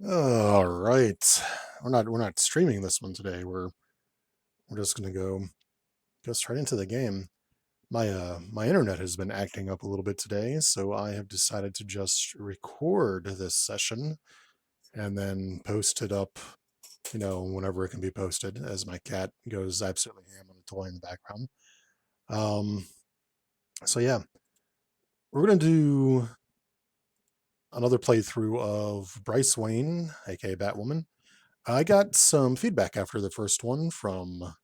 All right. We're not streaming this one today. We're just gonna go straight into the game. My internet has been acting up a little bit today, so I have decided to just record this session and then post it up, whenever it can be posted, as my cat goes absolutely ham on the toy in the background. Um, so yeah, we're gonna do another playthrough of Bryce Wayne, aka Batwoman. I got some feedback after the first one from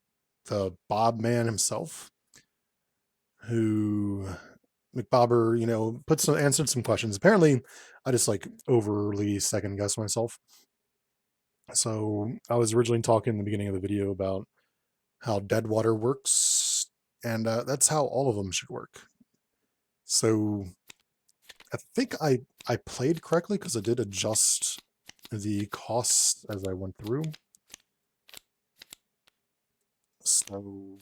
the Bob man himself, who Mcbober, answered some questions. Apparently, I just like overly second guess myself. So I was originally talking in the beginning of the video about how dead water works, and that's how all of them should work. So I think I played correctly because I did adjust the costs as I went through. So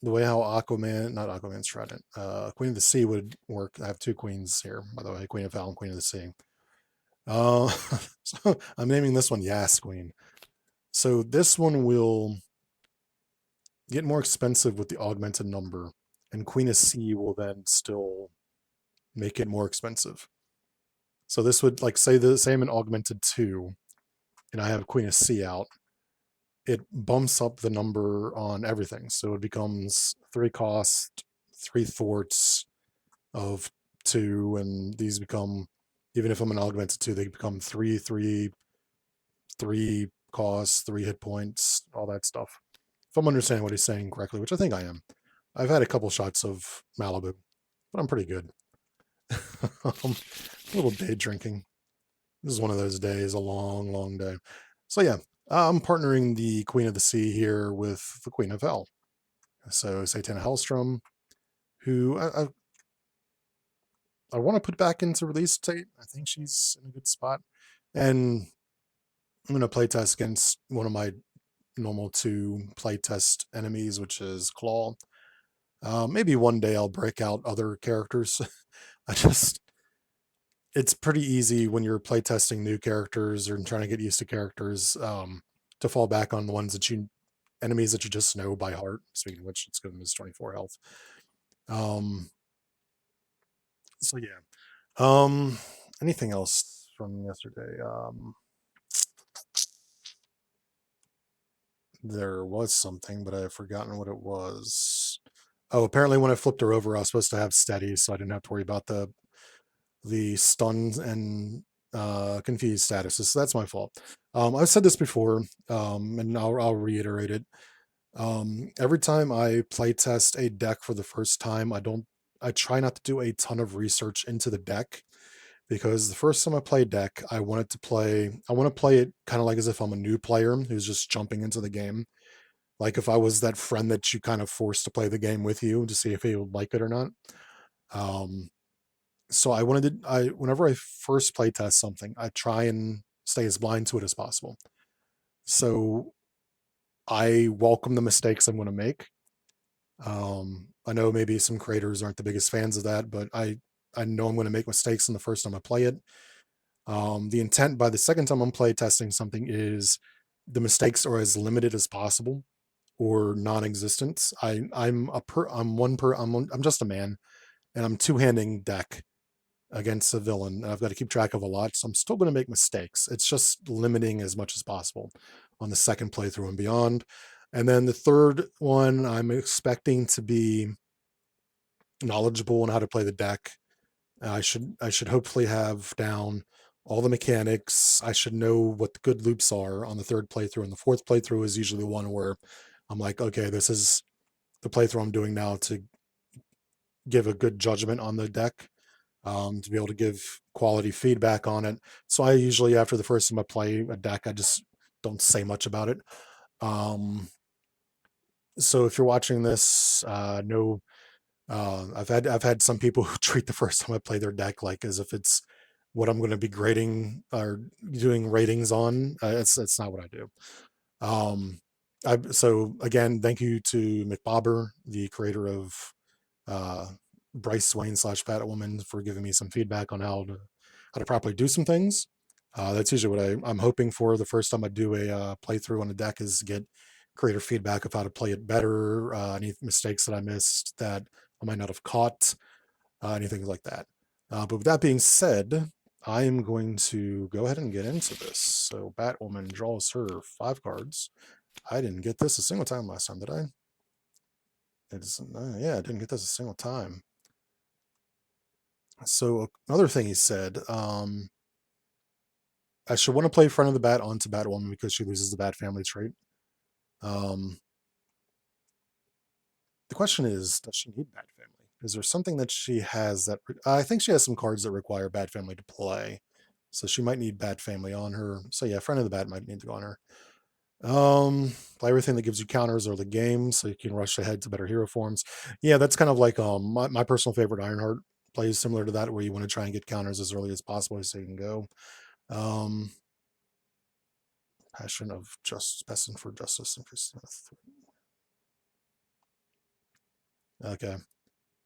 the way how not Aquaman's Trident, Queen of the Sea would work. I have two queens here, by the way, Queen of Hell and Queen of the Sea. So I'm naming this one Yas Queen. So this one will get more expensive with the augmented number, and Queen of Sea will then still make it more expensive. So this would like say the same in augmented 2, and I have Queen of Sea out. It bumps up the number on everything. So it becomes 3 cost, 3 thwarts of 2, and these become, even if I'm an augmented 2, they become 3, 3, 3 costs, 3 hit points, all that stuff. If I'm understanding what he's saying correctly, which I think I am. I've had a couple shots of Malibu, but I'm pretty good. A little day drinking. This is one of those days, a long, long day. So yeah, I'm partnering the Queen of the Sea here with the Queen of Hell. So Satana Hellstrom, who I want to put back into release date. I think she's in a good spot. And I'm going to playtest against one of my normal 2 playtest enemies, which is Klaw. Maybe one day I'll break out other characters. It's pretty easy when you're playtesting new characters or trying to get used to characters, to fall back on the enemies that you just know by heart. Speaking of which, let's give him his 24 health. Um, so yeah. Um, Anything else from yesterday? There was something, but I've forgotten what it was. Oh, apparently when I flipped her over, I was supposed to have steady, so I didn't have to worry about the stunned and confused statuses. So that's my fault. I've said this before, and I'll reiterate it. Every time I play test a deck for the first time, I try not to do a ton of research into the deck, because the first time I play deck, I want to play it kind of like as if I'm a new player who's just jumping into the game. Like if I was that friend that you kind of forced to play the game with you to see if he would like it or not. Um, so whenever I first play test something, I try and stay as blind to it as possible. So I welcome the mistakes I'm going to make. I know maybe some creators aren't the biggest fans of that, but I know I'm going to make mistakes in the first time I play it. The intent by the second time I'm play testing something is the mistakes are as limited as possible or non-existent. I'm just a man, and I'm two-handing deck against a villain, and I've got to keep track of a lot, so I'm still going to make mistakes. It's just limiting as much as possible on the second playthrough and beyond. And then the third one, I'm expecting to be knowledgeable on how to play the deck. I should hopefully have down all the mechanics. I should know what the good loops are on the third playthrough, and the fourth playthrough is usually the one where I'm like, okay, this is the playthrough I'm doing now to give a good judgment on the deck, to be able to give quality feedback on it. So I usually, after the first time I play a deck, I just don't say much about it. Um, so if you're watching this, no, I've had some people who treat the first time I play their deck like as if it's what I'm going to be grading or doing ratings on. It's not what I do. Um, so again, thank you to Mcbober, the creator of Bryce Swain slash Batwoman for giving me some feedback on how to properly do some things. That's usually what I'm hoping for the first time I do a playthrough on a deck is get creator feedback of how to play it better, any mistakes that I missed that I might not have caught, anything like that. But with that being said, I am going to go ahead and get into this. So Batwoman draws her 5 cards. I didn't get this a single time last time, did I? It's, yeah, I didn't get this a single time. So another thing he said, I should want to play Friend of the Bat onto Batwoman because she loses the Bat family trait. Um, the question is, does she need Bat family? Is there something that she has that I think she has some cards that require Bat family to play, so she might need Bat family on her. So yeah, Friend of the Bat might need to go on her. Play everything that gives you counters or the game, so you can rush ahead to better hero forms. Yeah, that's kind of like my personal favorite Ironheart plays similar to that, where you want to try and get counters as early as possible so you can go. Um, Passion for justice, increasing. Okay,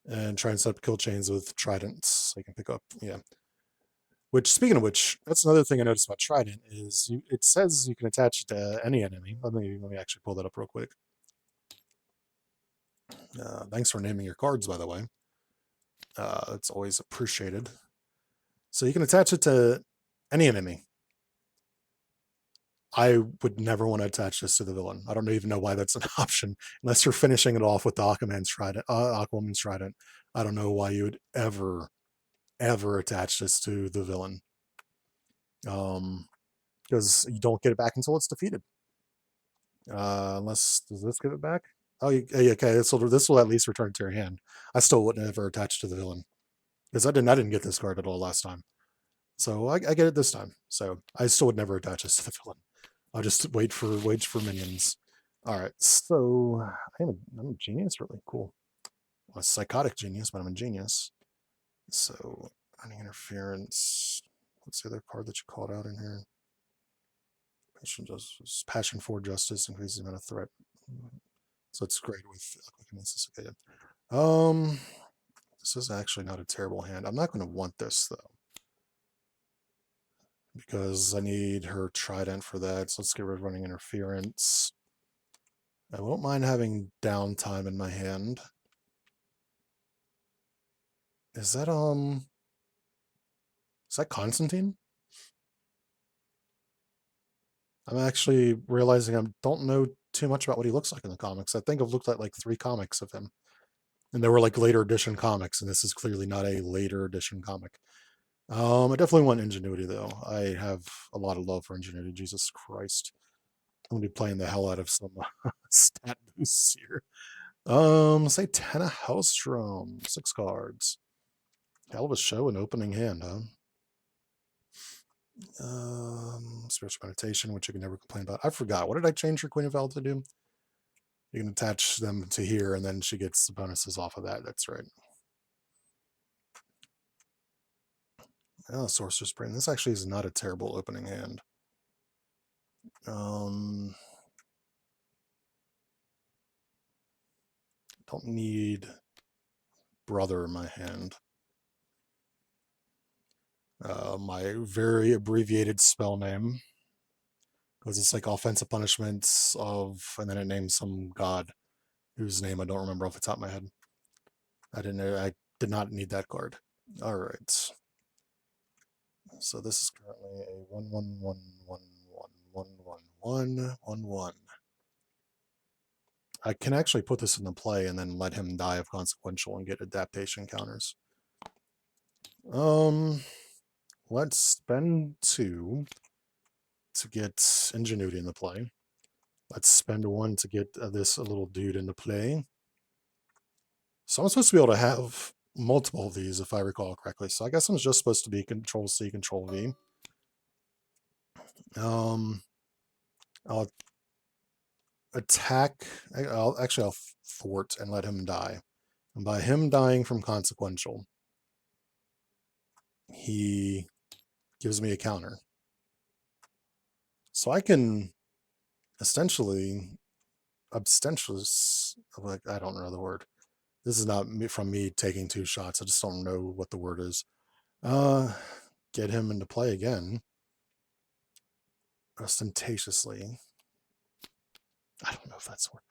and try and set up kill chains with tridents so you can pick up. Yeah. Which, speaking of which, that's another thing I noticed about Trident is it says you can attach it to any enemy. Let me actually pull that up real quick. Thanks for naming your cards, by the way. It's always appreciated. So you can attach it to any enemy. I would never want to attach this to the villain. I don't even know why that's an option, unless you're finishing it off with the Aquaman's Trident, Aquawoman's Trident. I don't know why you would ever attach this to the villain. Because you don't get it back until it's defeated. Unless, does this give it back? Oh, okay. This will at least return to your hand. I still wouldn't ever attach to the villain because I didn't get this card at all last time. So I get it this time. So I still would never attach this to the villain. I'll just wait for minions. All right. So I'm a genius. Really cool. I'm a psychotic genius, but I'm a genius. So running interference. What's the other card that you called out in here? Passion for justice increases the amount of threat. So it's great with quickness. Okay. This is actually not a terrible hand. I'm not going to want this though, because I need her trident for that. So let's get rid of running interference. I won't mind having downtime in my hand. Is that Constantine? I'm actually realizing I don't know too much about what he looks like in the comics. I think I've looked at like 3 comics of him. And they were like later edition comics, and this is clearly not a later edition comic. I definitely want Ingenuity though. I have a lot of love for Ingenuity. Jesus Christ. I'm gonna be playing the hell out of some stat boosts here. Satana Hellstrom, 6 cards. Hell of a show and opening hand, huh? Spiritual meditation, which you can never complain about. I forgot. What did I change for Queen of Hell to do? You can attach them to here, and then she gets the bonuses off of that. That's right. Oh, Sorcerer's Brain. This actually is not a terrible opening hand. Don't need Brother in my hand. My very abbreviated spell name, because it's like offensive punishments of, and then it names some god whose name I don't remember off the top of my head. I did not need that card. All right. So this is currently a 1/1/1/1/1/1/1/1. I can actually put this into play and then let him die of consequential and get adaptation counters. Let's spend 2 to get Ingenuity into play. Let's spend 1 to get this little dude into play. So I'm supposed to be able to have multiple of these if I recall correctly. So I guess I'm just supposed to be Control C, Control V. I'll attack. I'll thwart and let him die. And by him dying from consequential, he gives me a counter. So I can essentially, like, I don't know the word. This is not from me taking 2 shots. I just don't know what the word is. Get him into play again. Ostentatiously. I don't know if that's word.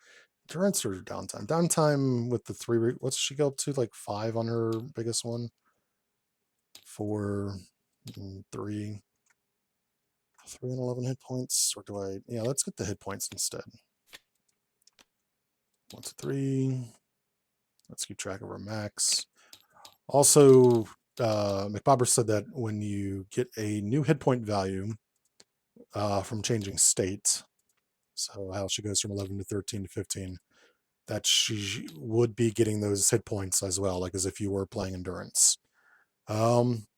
Endurance or downtime? Downtime with the 3. What's she go up to? Like 5 on her biggest one? 4, 3. 3 and 11 hit points. Or do I? Yeah, let's get the hit points instead. 1 to 3. Let's keep track of our max. Also, Mcbober said that when you get a new hit point value from changing state, so how she goes from 11 to 13 to 15, that she would be getting those hit points as well, like as if you were playing endurance. I'm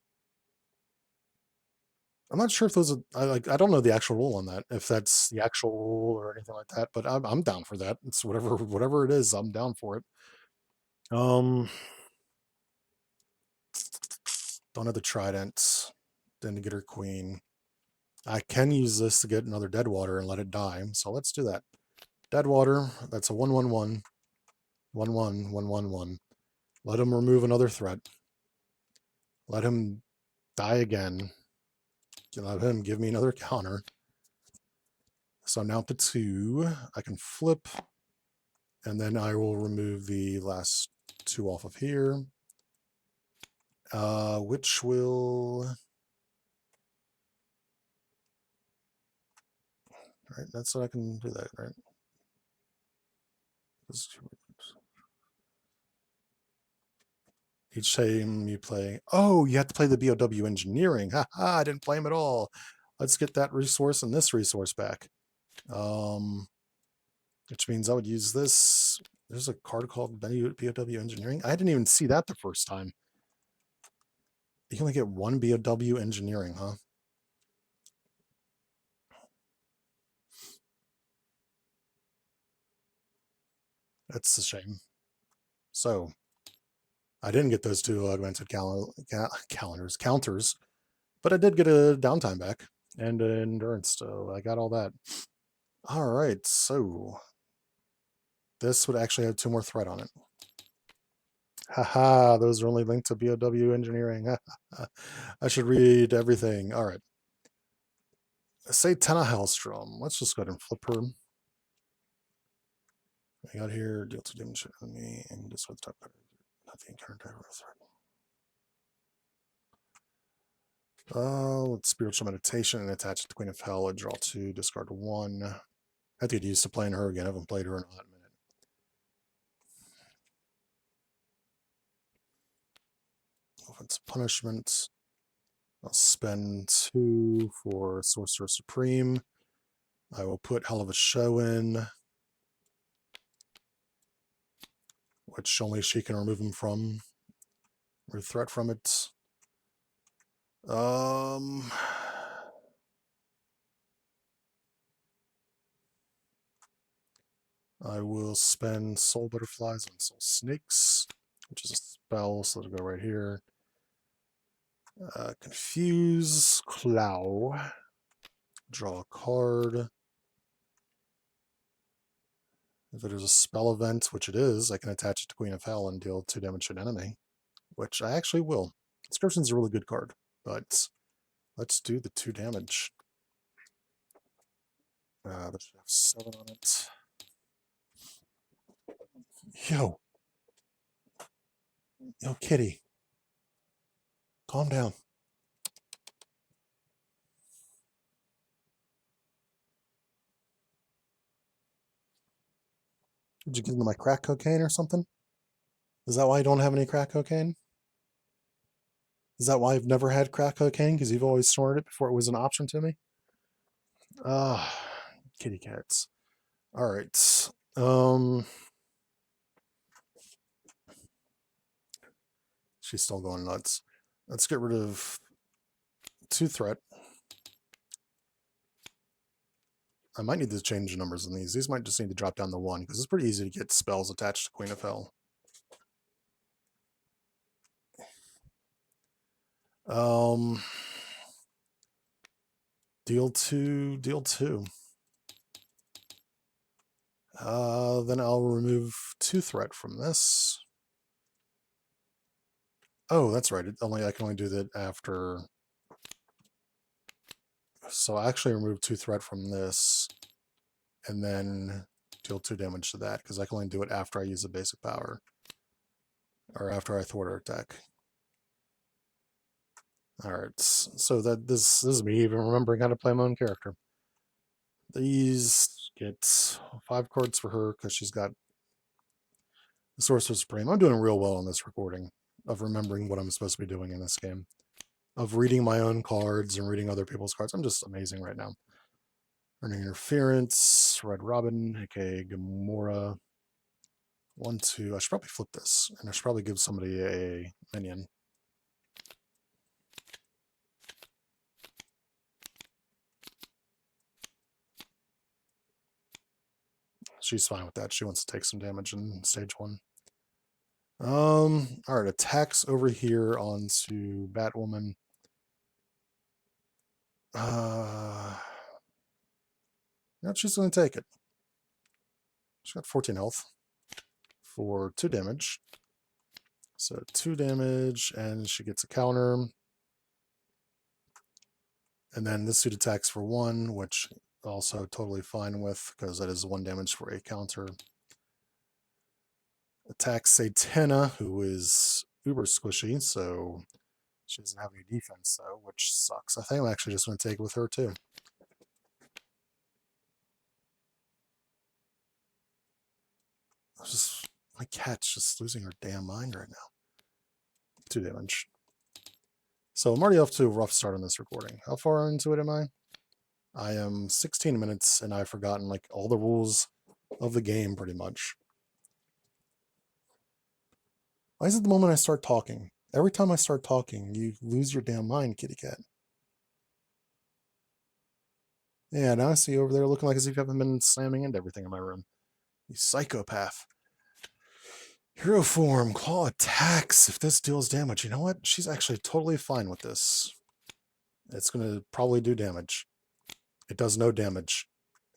not sure if those are, I don't know the actual rule on that, if that's the actual rule or anything like that, but I'm down for that. It's whatever it is, I'm down for it. Don't have the trident. Then to get her queen. I can use this to get another dead water and let it die. So let's do that. Dead water, that's a 1/1/1. 1/1, 1/1/1. Let him remove another threat. Let him die again. Let him give me another counter. So now to 2. I can flip. And then I will remove the last 2 off of here. Which will... Right, that's what I can do that, right? Each time you play... Oh, you have to play the BOW engineering. Ha ha, I didn't play him at all. Let's get that resource and this resource back. Which means I would use this. There's a card called BOW engineering. I didn't even see that the first time. You can only get 1 BOW engineering, huh? That's a shame. So, I didn't get those 2 augmented counters, but I did get a downtime back and endurance, so I got all that. All right, so this would actually have 2 more threat on it. Haha, those are only linked to BOW engineering. I should read everything. All right. Satana Hellstrom. Let's just go ahead and flip her. I got here, deal 2 damage to enemy, and this with top card. Nothing current driver threat. Let's spiritual meditation and attach it to Queen of Hell. I draw 2, discard 1. I have to get used to playing her again. I haven't played her in a hot minute. Offensive punishment. I'll spend 2 for Sorcerer Supreme. I will put Hell of a Show in, which only she can remove him from, or threat from it. I will spend Soul Butterflies on Soul Snakes, which is a spell, so it'll go right here. Confuse, Klaw, draw a card. If it is a spell event, which it is, I can attach it to Queen of Hell and deal 2 damage to an enemy, which I actually will. Inscription's a really good card, but let's do the 2 damage. That should have 7 on it. Yo, kitty. Calm down. Did you give me my crack cocaine or something? Is that why I don't have any crack cocaine? Is that why I've never had crack cocaine? Because you've always snorted it before it was an option to me? Ah, kitty cats. All right. She's still going nuts. Let's get rid of 2 threat. I might need to change the numbers on these. These might just need to drop down to 1, because it's pretty easy to get spells attached to Queen of Hell. Deal 2, deal 2. Then I'll remove 2 threat from this. Oh, that's right. I can only do that after. So I actually remove 2 threat from this, and then deal 2 damage to that, because I can only do it after I use the basic power, or after I thwart her attack. Alright, so this is me even remembering how to play my own character. These get 5 cards for her, because she's got the Sorcerer Supreme. I'm doing real well on this recording, of remembering what I'm supposed to be doing in this game. Of reading my own cards and reading other people's cards. I'm just amazing right now. Earning Interference, Red Robin, aka Gamora. 1, 2. I should probably flip this, and I should probably give somebody a minion. She's fine with that. She wants to take some damage in stage 1. Alright, attacks over here onto Batwoman. No, she's gonna take it. She's got 14 health for 2 damage. So 2 damage, and she gets a counter. And then this suit attacks for 1, which also totally fine with, because that is 1 damage for a counter. Attacks Satana, who is uber squishy, so she doesn't have any defense, though, which sucks. I think I'm actually just going to take it with her, too. My cat's just losing her damn mind right now. 2 damage. So I'm already off to a rough start on this recording. How far into it am I? I am 16 minutes, and I've forgotten like all the rules of the game pretty much. Why is it the moment I start talking? Every time I start talking, you lose your damn mind, kitty cat. Yeah, now I see you over there looking like as if you haven't been slamming into everything in my room. You psychopath. Hero form, Claw attacks. If this deals damage, you know what? She's actually totally fine with this. It's going to probably do damage. It does no damage.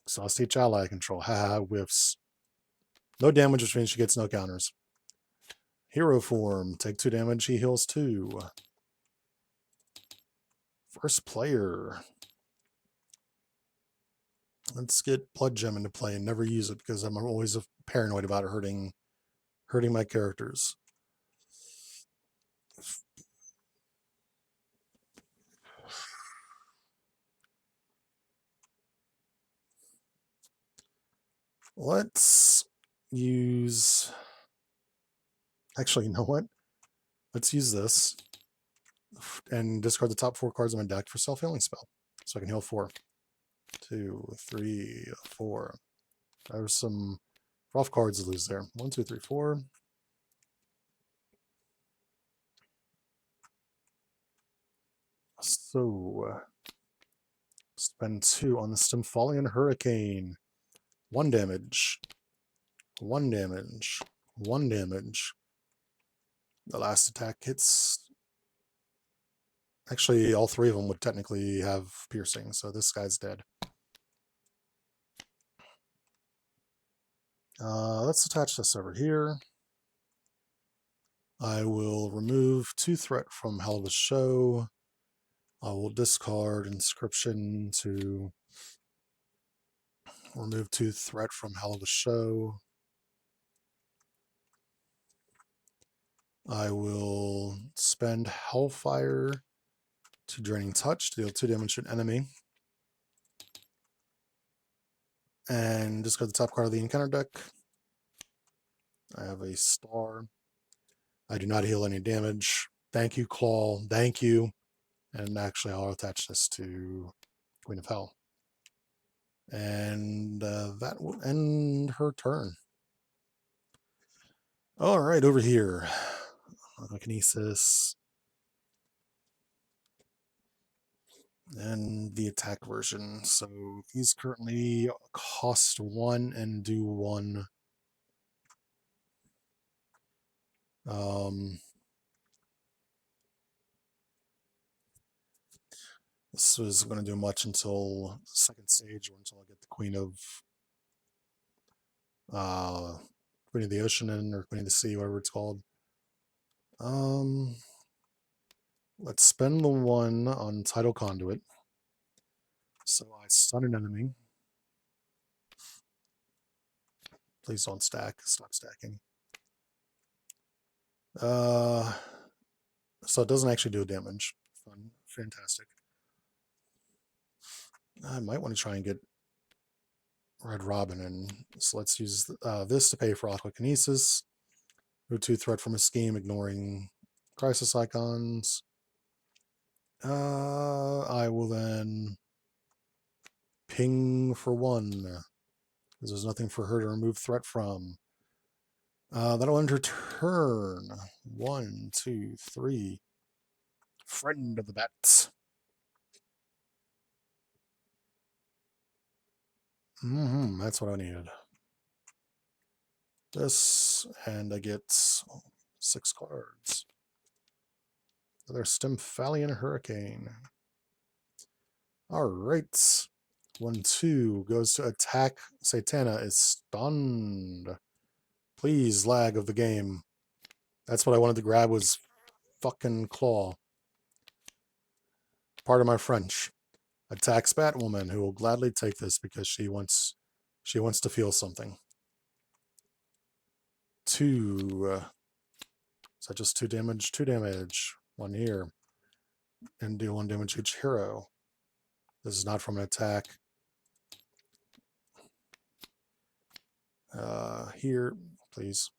Exhaust each ally control. Haha, whiffs. No damage, which means she gets no counters. Hero form, take 2 damage, he heals 2. First player. Let's get Blood Gem into play and never use it, because I'm always paranoid about hurting my characters. Let's use... Actually, you know what? Let's use this and discard the top 4 cards of my deck for self-healing spell. So I can heal 4. 2, 3, 4. There's some rough cards to lose there. 1, 2, 3, 4. So, spend 2 on the Stymphalian Hurricane. 1 damage. 1 damage. 1 damage. The last attack hits. Actually, all 3 of them would technically have piercing, so this guy's dead. Let's attach this over here. I will remove 2 threat from Hell of a Show. I will discard Inscription to remove 2 threat from Hell of a Show. I will spend Hellfire to Draining Touch to deal 2 damage to an enemy. And discard the top card of the encounter deck. I have a star. I do not heal any damage. Thank you, Claw. Thank you. And actually, I'll attach this to Queen of Hell. And that will end her turn. All right, over here. Kinesis. And the attack version. So these currently cost 1 and do 1. This is going to do much until the second stage, or until I get the Queen of the Ocean in, or Queen of the Sea, whatever it's called. Let's spend the 1 on Tidal Conduit. So I stun an enemy. Please don't stack. Stop stacking. So it doesn't actually do damage. Fun. Fantastic. I might want to try and get Red Robin in. So let's use this to pay for Aquakinesis. Root 2 threat from a scheme, ignoring crisis icons. I will then ping for 1, because there's nothing for her to remove threat from. That'll end her turn. 1, 2, 3. Friend of the bat. That's what I needed. This, and I get 6 cards. Another Stymphalian Hurricane. Alright. 1, 2 goes to attack. Satana is stunned. Please, lag of the game. That's what I wanted to grab, was fucking Klaw. Pardon my French. Attacks Batwoman, who will gladly take this because she wants to feel something. 2. Is that just 2 damage? 2 damage. 1 here. And deal 1 damage to each hero. This is not from an attack. Here, please,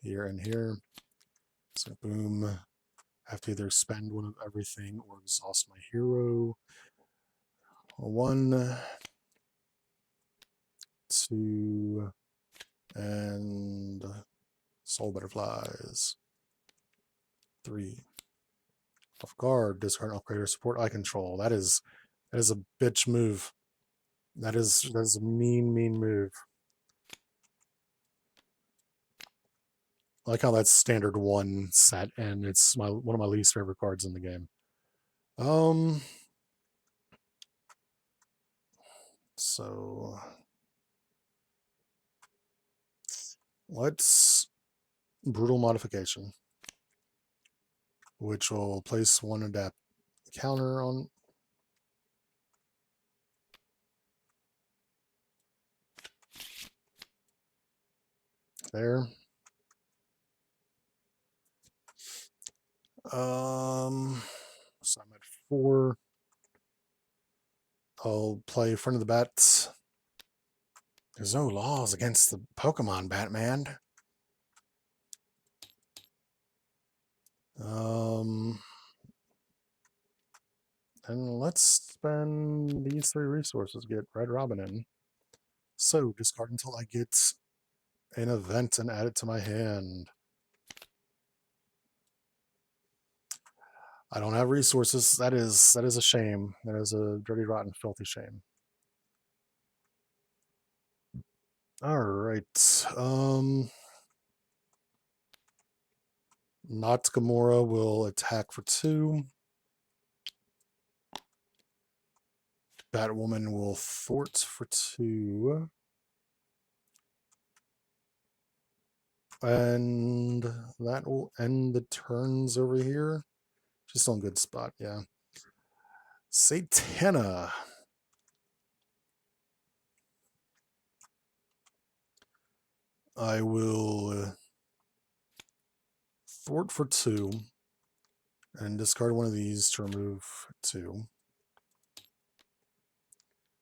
here and here. So boom. I have to either spend 1 of everything or exhaust my hero. 1, 2, and Soul Butterflies. 3. Off guard, discard upgrade or support eye control. That is a bitch move. That is a mean move. I like how that's standard 1 set, and it's one of my least favorite cards in the game. So let's Brutal Modification, which will place 1 adapt counter on. There. So I'm at 4. I'll play Friend of the Bat. There's no laws against the Pokemon, Batman. And let's spend these 3 resources to get Red Robin in. So discard until I get an event and add it to my hand. I don't have resources. That is a shame. That is a dirty, rotten, filthy shame. All right. Not Gamora will attack for 2. Batwoman will thwart for 2. And that will end the turns over here. She's still in a good spot, yeah. Satana. I will thwart for 2 and discard 1 of these to remove 2.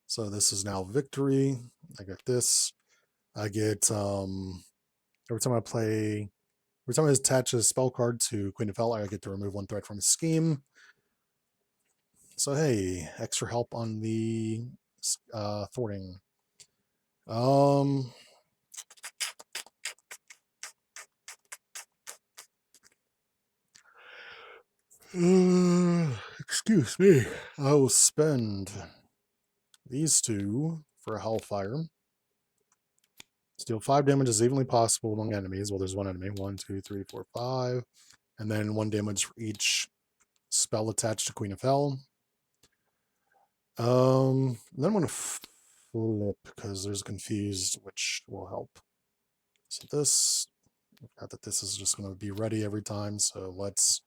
So this is now victory. I get this. I get every time I attach a spell card to Queen of Hell, I get to remove 1 threat from a scheme. So hey, extra help on the thwarting. Excuse me. I will spend these 2 for a Hellfire. Deal 5 damage as evenly possible among enemies. Well, there's 1 enemy. 1, 2, 3, 4, 5. And then 1 damage for each spell attached to Queen of Hell. Then I'm going to flip because there's confused, which will help. So this, I forgot that this is just going to be ready every time. So let's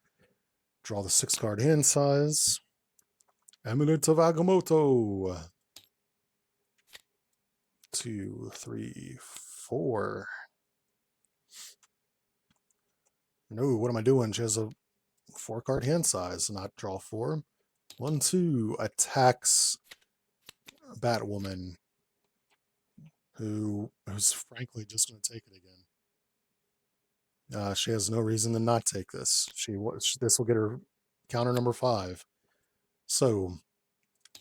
Draw the 6-card hand size. Amulet of Agamotto. 2, 3, 4. No, what am I doing? She has a 4-card hand size, not draw 4. 1, 2 attacks Batwoman, who's frankly just going to take it again. She has no reason to not take this. This will get her counter number 5. So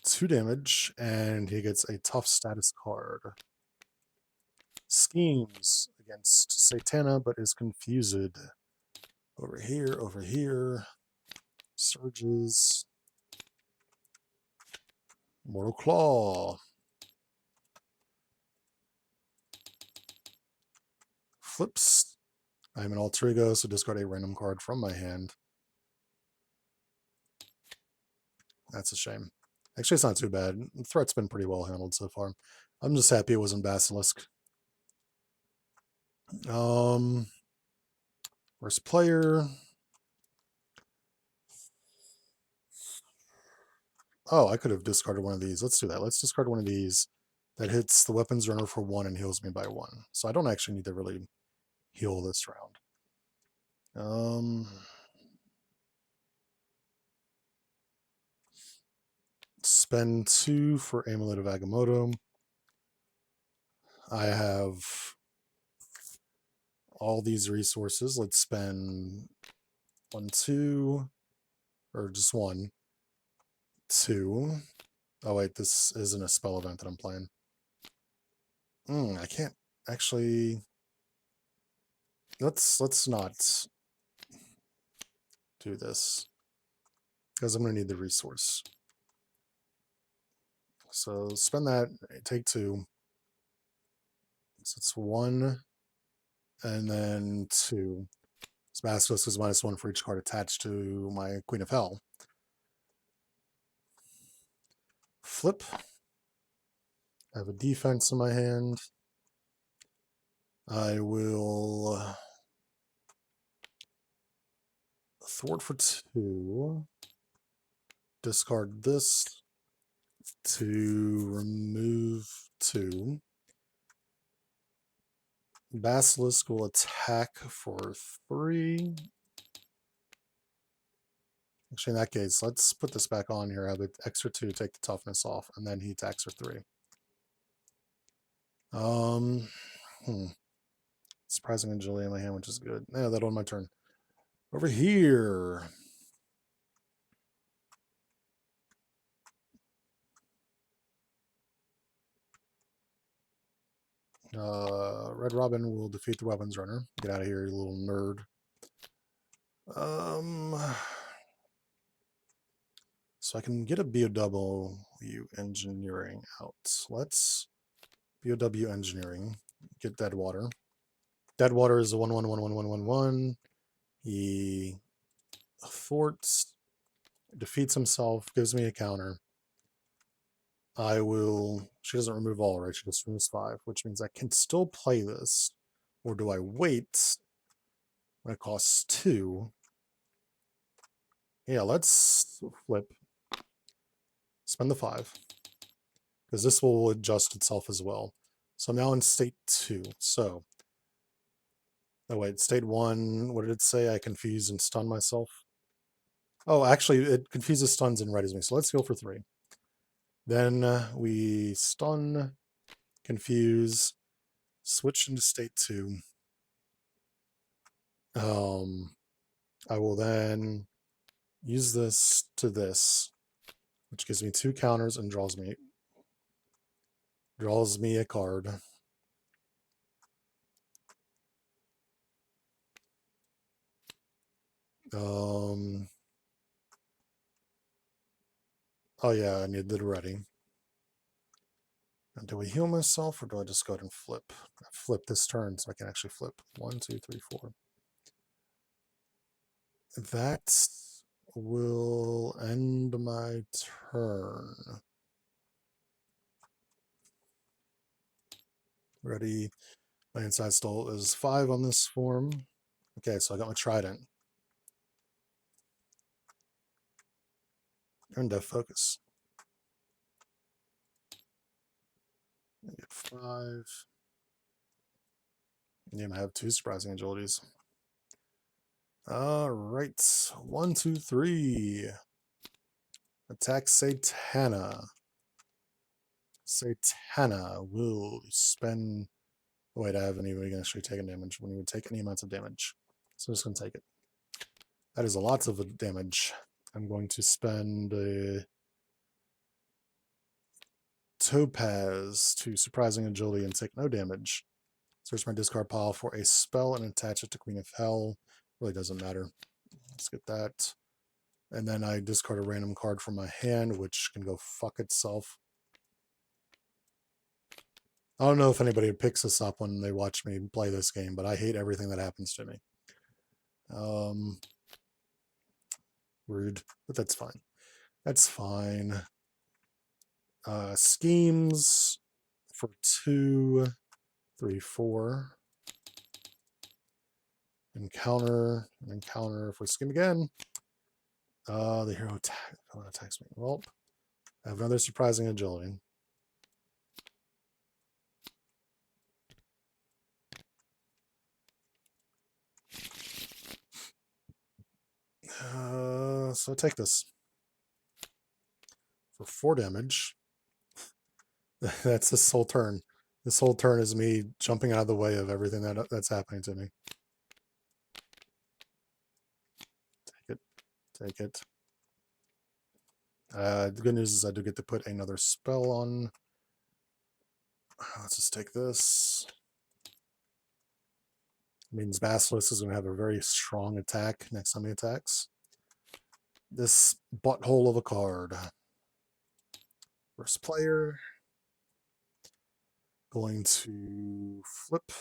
2 damage, and he gets a tough status card. Schemes against Satana, but is confused. Over here. Surges. Mortal Claw. Flips. I'm an alter ego, so discard a random card from my hand. That's a shame. Actually, it's not too bad. The threat's been pretty well handled so far. I'm just happy it wasn't Basilisk. First player. Oh, I could have discarded one of these. Let's do that. Let's discard one of these. That hits the weapons runner for 1 and heals me by 1. So I don't actually need to really heal this round. Spend 2 for Amulet of Agamotto. I have all these resources. Let's spend 1, 2, or just 1, 2. Oh wait, this isn't a spell event that I'm playing. I can't actually. Let's not do this because I'm gonna need the resource. So spend that. Take 2. So it's 1, and then 2. This Basilisk is -1 for each card attached to my Queen of Hell. Flip. I have a defense in my hand. I will thwart for 2. Discard this to remove 2. Basilisk will attack for 3. Actually, in that case, let's put this back on here. I have an extra 2, take the toughness off, and then he attacks for 3. Surprising agility in my hand, which is good. Yeah, that'll end my turn. Over here. Red Robin will defeat the weapons runner. Get out of here, you little nerd. So I can get a BOW engineering out. Let's BOW engineering. Get Deadwater. Deadwater is a 1/1/1/1/1/1/1. He thwarts, defeats himself, gives me a counter. I will. She doesn't remove all, right? She just removes 5, which means I can still play this. Or do I wait when it costs 2? Yeah, let's flip. Spend the 5. Because this will adjust itself as well. So I'm now in state 2. So. Oh, wait, state 1. What did it say? I confuse and stun myself. Oh, actually, it confuses, stuns, and readies me. So let's go for 3. Then we stun, confuse, switch into state 2. I will then use this to this, which gives me 2 counters and draws me a card. Oh yeah, I need the ready. Do I heal myself or do I just go ahead and flip? I flip this turn so I can actually flip. 1, 2, 3, 4. That will end my turn. Ready. My inside stall is 5 on this form. Okay, so I got my trident. You're in depth focus. I get 5. Yeah, I have 2 surprising agilities. All right, 1, 2, 3. Attack Satana. Satana will spend. Wait, I haven't even actually taken damage when you would take any amounts of damage. So I'm just going to take it. That is a lot of damage. I'm going to spend a Topaz to surprising agility and take no damage. Search my discard pile for a spell and attach it to Queen of Hell. Really doesn't matter. Let's get that. And then I discard a random card from my hand, which can go fuck itself. I don't know if anybody picks this up when they watch me play this game, but I hate everything that happens to me. Rude, but that's fine. That's fine. Schemes for 2, 3, 4. Encounter, if we scheme again. The hero attacks me. Well, I have another surprising agility. So take this for 4 damage. That's this whole turn. This whole turn is me jumping out of the way of everything that's happening to me. Take it. The good news is I do get to put another spell on. Let's just take this. It means Basilisk is going to have a very strong attack next time he attacks. This butthole of a card. First player. Going to flip.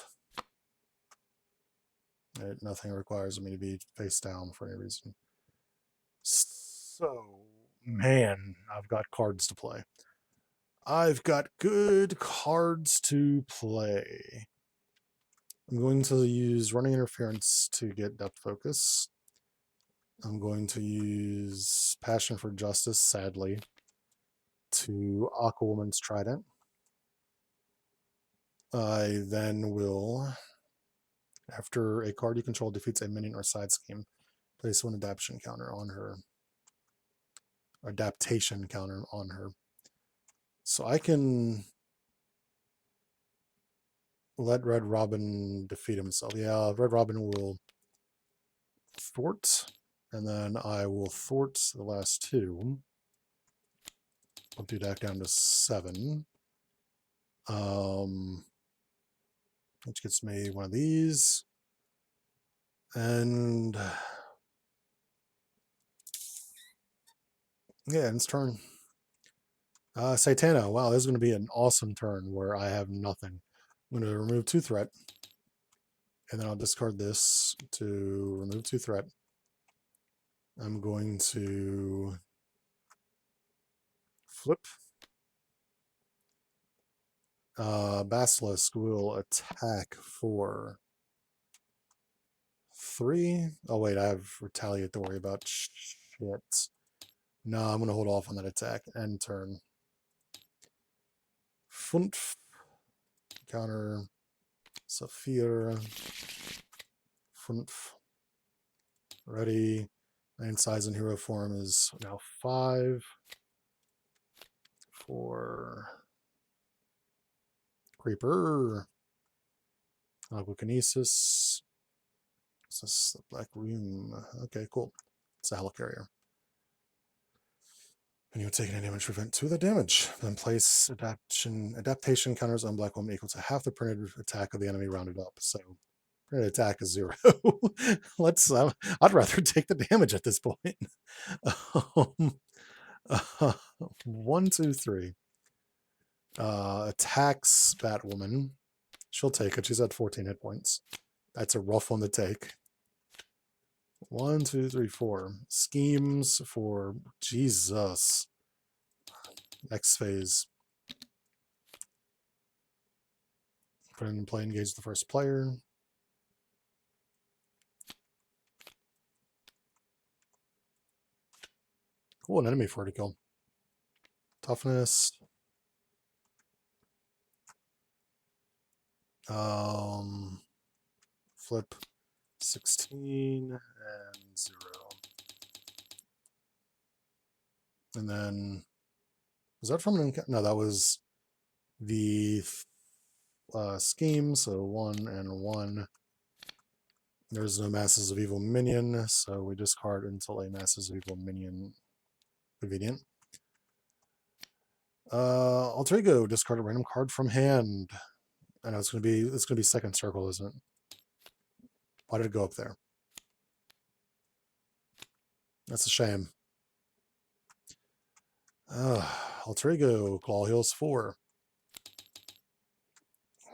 Nothing requires me to be face down for any reason. So, man, I've got cards to play. I've got good cards to play. I'm going to use Running Interference to get depth focus. I'm going to use Passion for Justice, sadly, to Aquawoman's Trident. I then will, after a card you control defeats a minion or side scheme, place one adaptation counter on her. Adaptation counter on her. So I can let Red Robin defeat himself. Yeah, Red Robin will thwart, and then I will thwart the last 2. I'll do that down to 7. Which gets me one of these. And yeah, it's turn. Satana. Wow, this is going to be an awesome turn where I have nothing. I'm going to remove 2 threat. And then I'll discard this to remove 2 threat. I'm going to flip. Basilisk will attack for 3. Oh, wait, I have Retaliate to worry about. Shit. No, I'm going to hold off on that attack. End turn. Funf. Counter. Saphir. Funf. Ready. Main size in hero form is now 5. For Creeper. Aquakinesis. This is the Black Room. Okay, cool. It's a Helicarrier. And you would take any damage, prevent 2 of the damage. Then place adaptation counters on Black Woman equal to half the printed attack of the enemy rounded up. So printed attack is 0. Let's. I'd rather take the damage at this point. 1, 2, 3. Attacks Batwoman. She'll take it. She's at 14 hit points. That's a rough one to take. 1, 2, 3, 4. Schemes for Jesus. Next phase. Put in play, engage the first player. Cool, an enemy for her to kill. Toughness. Flip 16 and 0. And then, was that from an encounter? No, that was the scheme. So 1 and 1. There's no Masses of Evil minion, so we discard until a Masses of Evil minion. Convenient. Alter Ego, discard a random card from hand. I know it's gonna be second circle, isn't it? Why did it go up there? That's a shame. Alter Ego, Claw heals 4.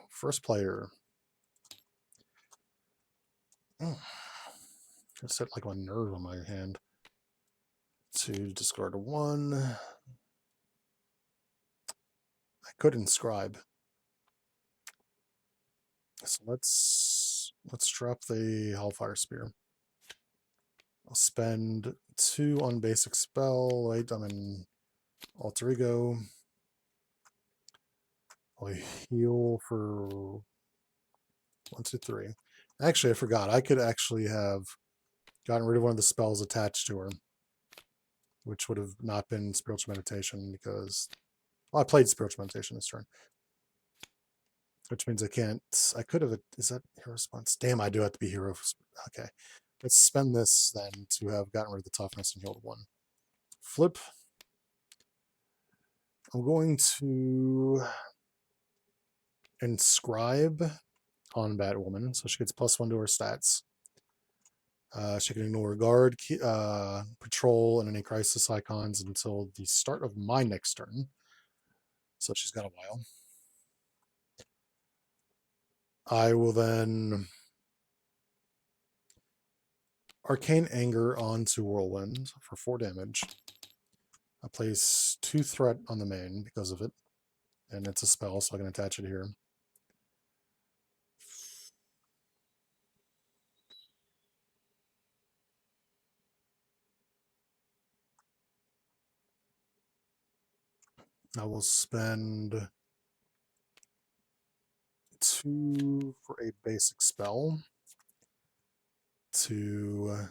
First player. I set like one nerve on my hand. To discard a 1. I could inscribe. So let's drop the Hellfire Spear. I'll spend 2 on basic spell. Wait, I'm in Alter Ego. I'll heal for 1, 2, 3. Actually, I forgot. I could actually have gotten rid of one of the spells attached to her, which would have not been Spiritual Meditation because, well, I played Spiritual Meditation this turn, which means I can't. I could have. Is that hero response? Damn, I do have to be hero. Okay, let's spend this then to have gotten rid of the toughness and healed 1. Flip. I'm going to inscribe on Batwoman, so she gets +1 to her stats. She can ignore guard, patrol, and any crisis icons until the start of my next turn. So she's got a while. I will then Arcane Anger onto Whirlwind for 4 damage. I place 2 threat on the main because of it. And it's a spell, so I can attach it here. I will spend 2 for a basic spell to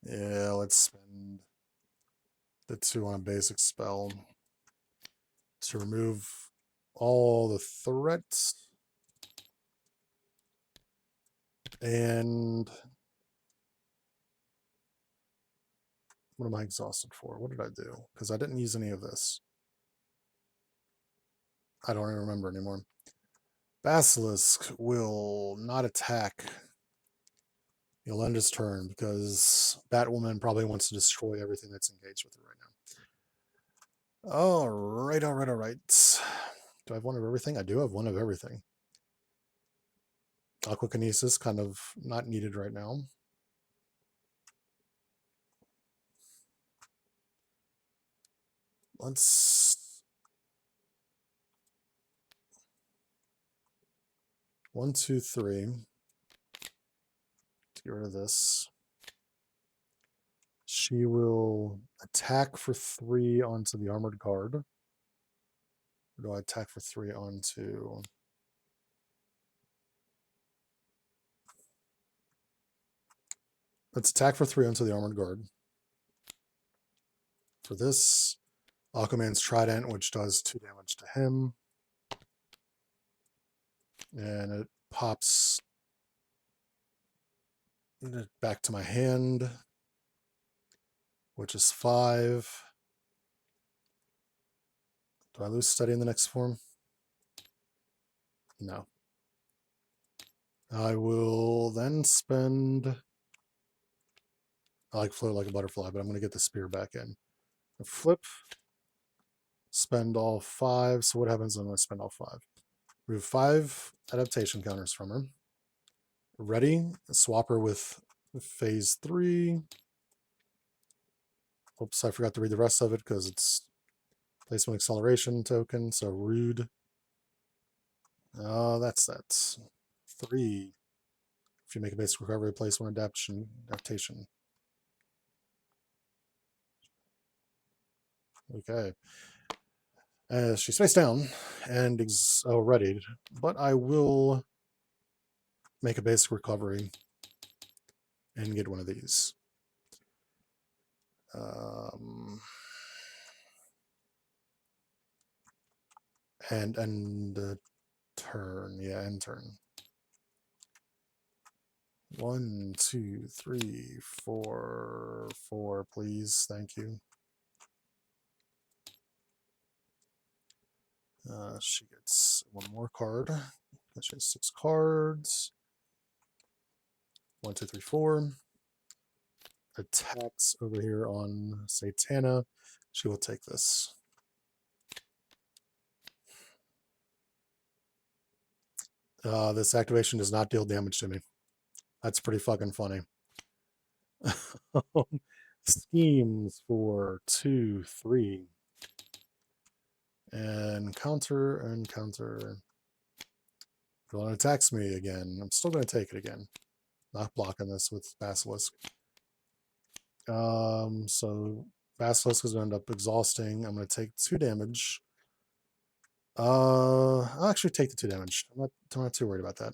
yeah, let's spend the 2 on a basic spell to remove all the threats. And what am I exhausted for? What did I do? Because I didn't use any of this. I don't even remember anymore. Basilisk will not attack. He'll end his turn because Batwoman probably wants to destroy everything that's engaged with her right now. All right. Do I have 1 of everything? I do have 1 of everything. Aquakinesis, kind of not needed right now. Let's 1, 2, 3. To get rid of this. She will attack for 3 onto the armored guard. Or do I attack for 3 onto... Let's attack for 3 onto the armored guard. For this, Aquaman's Trident, which does 2 damage to him. And it pops back to my hand, which is 5. Do I lose steady in the next form? No. I will then spend... I like float like a butterfly, but I'm going to get the spear back in. Flip. Spend all 5. So what happens when I spend all 5? Remove 5 adaptation counters from her. Ready. Swap her with Phase 3. Oops, I forgot to read the rest of it because it's placement acceleration token, so rude. That's that. 3. If you make a basic recovery, place one adaptation. Okay. She's face down and readied, but I will make a basic recovery and get one of these. And end turn. Yeah, end turn. 1, 2, 3, 4, 4, please. Thank you. She gets one more card. She has 6 cards. 1, 2, 3, 4. Attacks over here on Satana. She will take this. This activation does not deal damage to me. That's pretty fucking funny. Schemes for 2, 3. And counter and counter. If it attacks me again, I'm still going to take it again. Not blocking this with Basilisk. So Basilisk is going to end up exhausting. I'm going to take 2 damage. I'll actually take the 2 damage. I'm not too worried about that.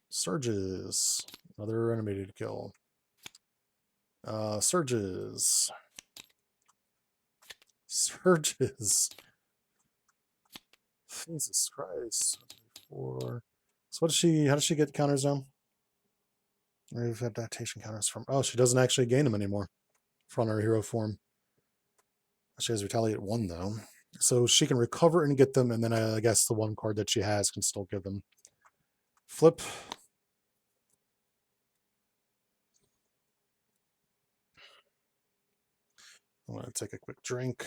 Surges. Another animated kill. Surges. Surges. Jesus Christ. 4. So what does she? How does she get counters now? Remove adaptation counters from. Oh, she doesn't actually gain them anymore from her hero form. She has retaliate 1 though, so she can recover and get them, and then I guess the 1 card that she has can still give them. Flip. I'm gonna take a quick drink.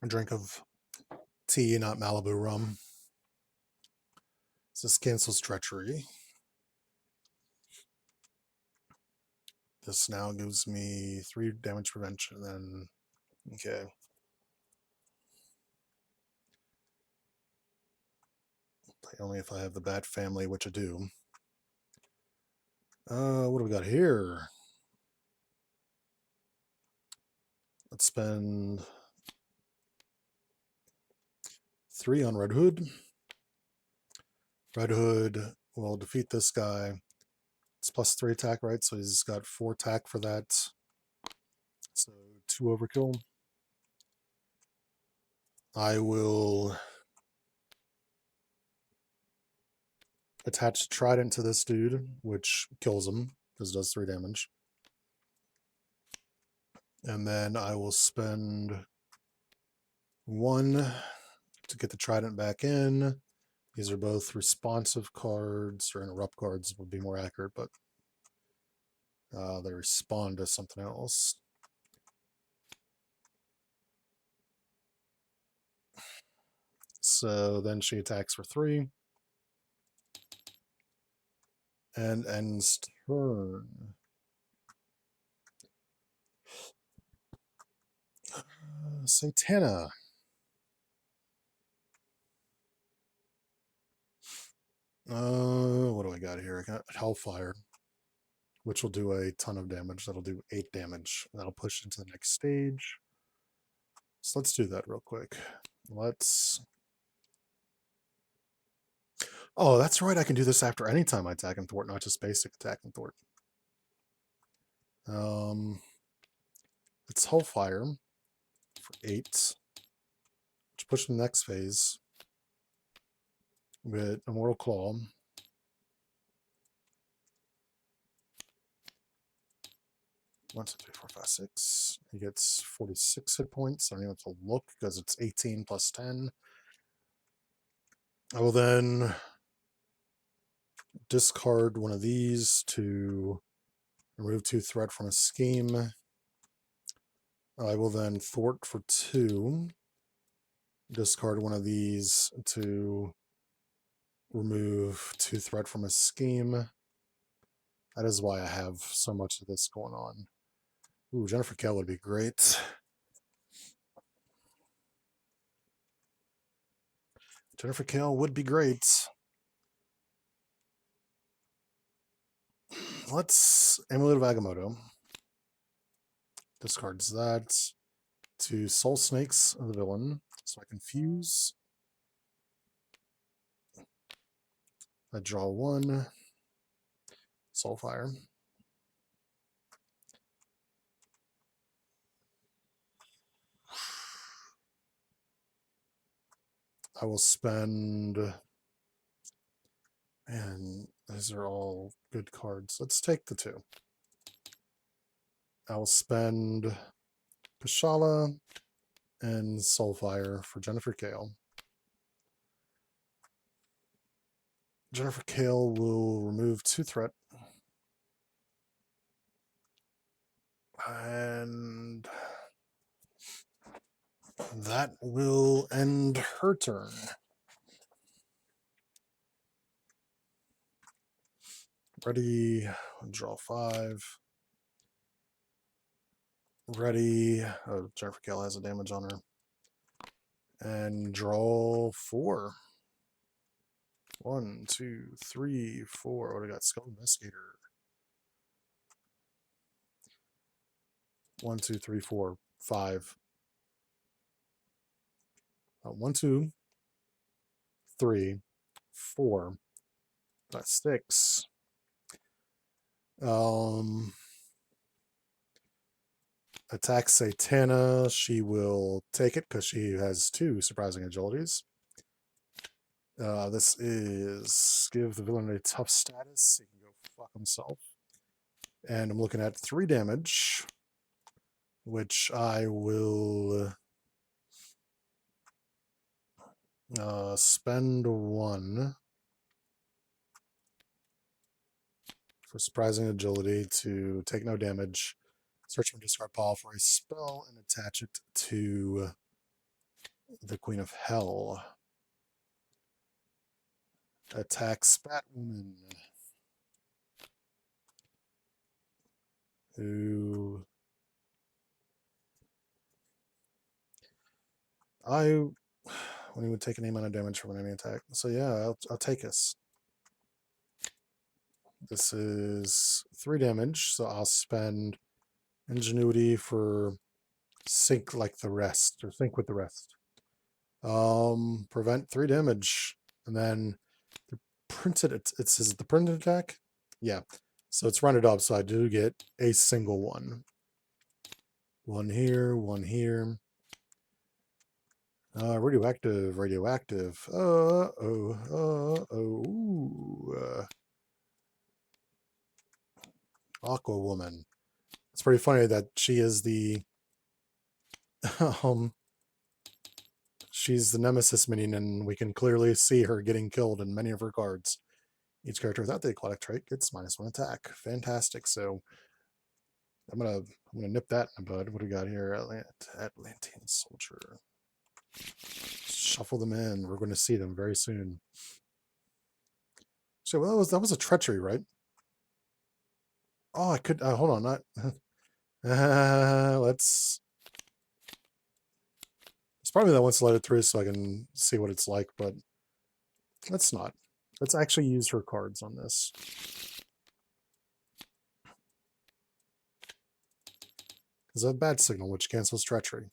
A drink of tea, not Malibu rum. This cancels treachery. This now gives me 3 damage prevention. Then, okay. Play only if I have the Bat family, which I do. What do we got here? Let's spend 3 on Red Hood. Red Hood will defeat this guy. It's +3 attack, right? So he's got 4 attack for that. So 2 overkill. I will attach Trident to this dude, which kills him, because it does 3 damage. And then I will spend 1 to get the Trident back in. These are both responsive cards, or interrupt cards would be more accurate, but they respond to something else. So then she attacks for 3. And ends turn. Satana. What do I got here? I got Hellfire, which will do a ton of damage. That'll do 8 damage. That'll push into the next stage. So let's do that real quick. Let's... Oh, that's right. I can do this after any time I attack and thwart, not just basic attack and thwart. It's Hellfire for 8, which pushes the next phase with Immortal Claw. One, two, three, four, five, 6. He gets 46 hit points. I don't even have to look because it's 18 plus 10. I will then discard one of these to remove 2 threat from a scheme. I will then thwart for 2. Discard one of these to remove 2 threat from a scheme. That is why I have so much of this going on. Ooh, Jennifer Kell would be great. Jennifer Kell would be great. Let's Amulet of Agamotto. Discards that to Soul Snakes of the villain. So I confuse. I draw 1. Soulfire. I will spend. Man, these are all good cards. Let's take the 2. I will spend Pashala and Soulfire for Jennifer Kale. Jennifer Kale will remove 2 threat. And that will end her turn. Ready, draw 5. Ready. Oh, Jennifer Kale has a damage on her. And draw 4. 1, 2, 3, 4. What do I got? Skull Investigator. 1, 2, 3, 4, 5. 1, 2, 3, 4. That's 6. Attack Satana. She will take it because she has 2 surprising agilities. This is give the villain a tough status. He can go fuck himself. And I'm looking at 3 damage, which I will spend 1 for surprising agility to take no damage. Search my discard pile for a spell and attach it to the Queen of Hell. Attack Spatwoman. Who when he would take any amount of damage from an enemy attack. So yeah, I'll take this. This is 3 damage, so I'll spend Ingenuity for sync like the rest, or sync with the rest. Prevent 3 damage, and then the printed. It says the printed attack. Yeah, so it's rounded up, so I do get a single one. 1 here, 1 here. Radioactive. Aquawoman. It's pretty funny that she is the she's the Nemesis minion, and we can clearly see her getting killed in many of her cards. Each character without the aquatic trait gets -1 attack. Fantastic. So I'm gonna nip that in the bud. What do we got here? Atlantean Soldier. Shuffle them in. We're going to see them very soon. So well, that was a treachery, right? Oh, I could hold on. Not let's. It's probably that wants to let it through so I can see what it's like, but let's not. Let's actually use her cards on this. Because I have bad signal, which cancels treachery.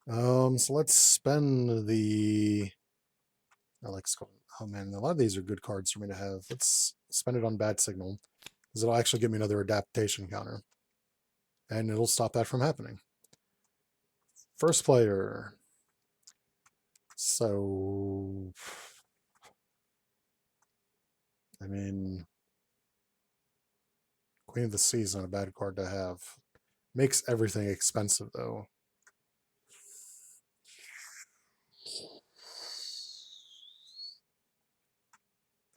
So let's spend the. I like Skull. Oh man, a lot of these are good cards for me to have. Let's spend it on bad signal, because it'll actually give me another adaptation counter, and it'll stop that from happening. First player. So, I mean, Queen of the Sea is not a bad card to have. Makes everything expensive though.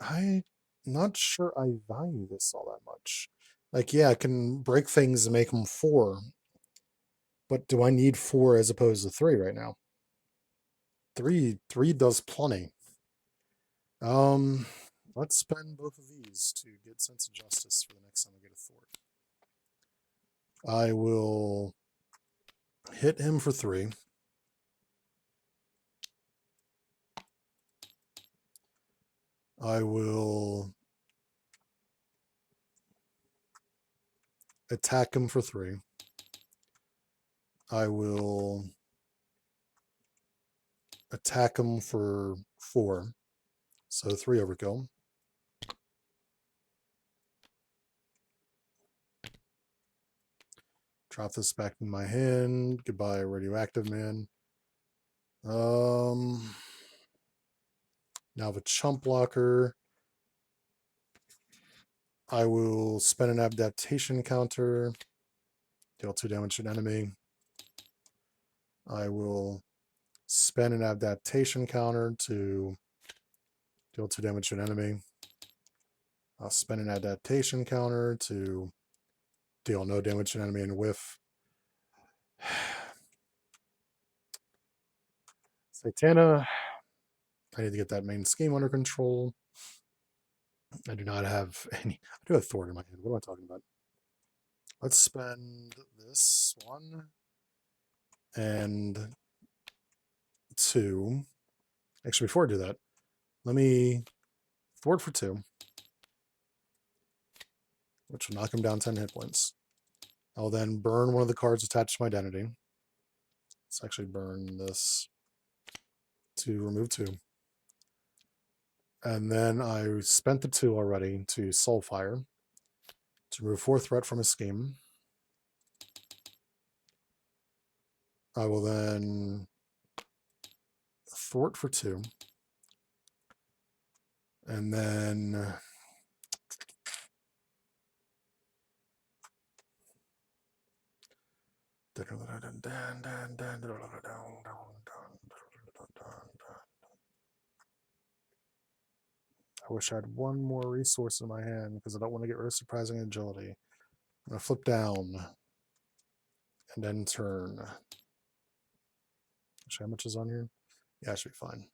I'm not sure I value this all that much. Like, yeah, I can break things and make them 4. But do I need 4 as opposed to 3 right now? 3 does plenty. Let's spend both of these to get sense of justice for the next time I get a thwart. I will hit him for 3. I will attack him for 3. I will attack him for 4. So 3 overkill. Drop this back in my hand. Goodbye, radioactive man. Now the chump blocker. I will spend an adaptation counter. Deal 2 damage to an enemy. I will spend an adaptation counter to deal 2 damage to an enemy. I'll spend an adaptation counter to deal no damage to an enemy and whiff. Satana. I need to get that main scheme under control. I do not have any. I do have Thwart in my hand. What am I talking about? Let's spend this 1 and 2. Actually, before I do that, let me Thwart for 2, which will knock him down 10 hit points. I'll then burn one of the cards attached to my identity. Let's actually burn this to remove 2. And then I spent the 2 already to Soulfire to remove 4 threat from his scheme. I will then Thwart for 2. And then I wish I had one more resource in my hand because I don't want to get rid of surprising agility. I'm going to flip down and then turn. Actually, how much is on here? Yeah, I should be fine.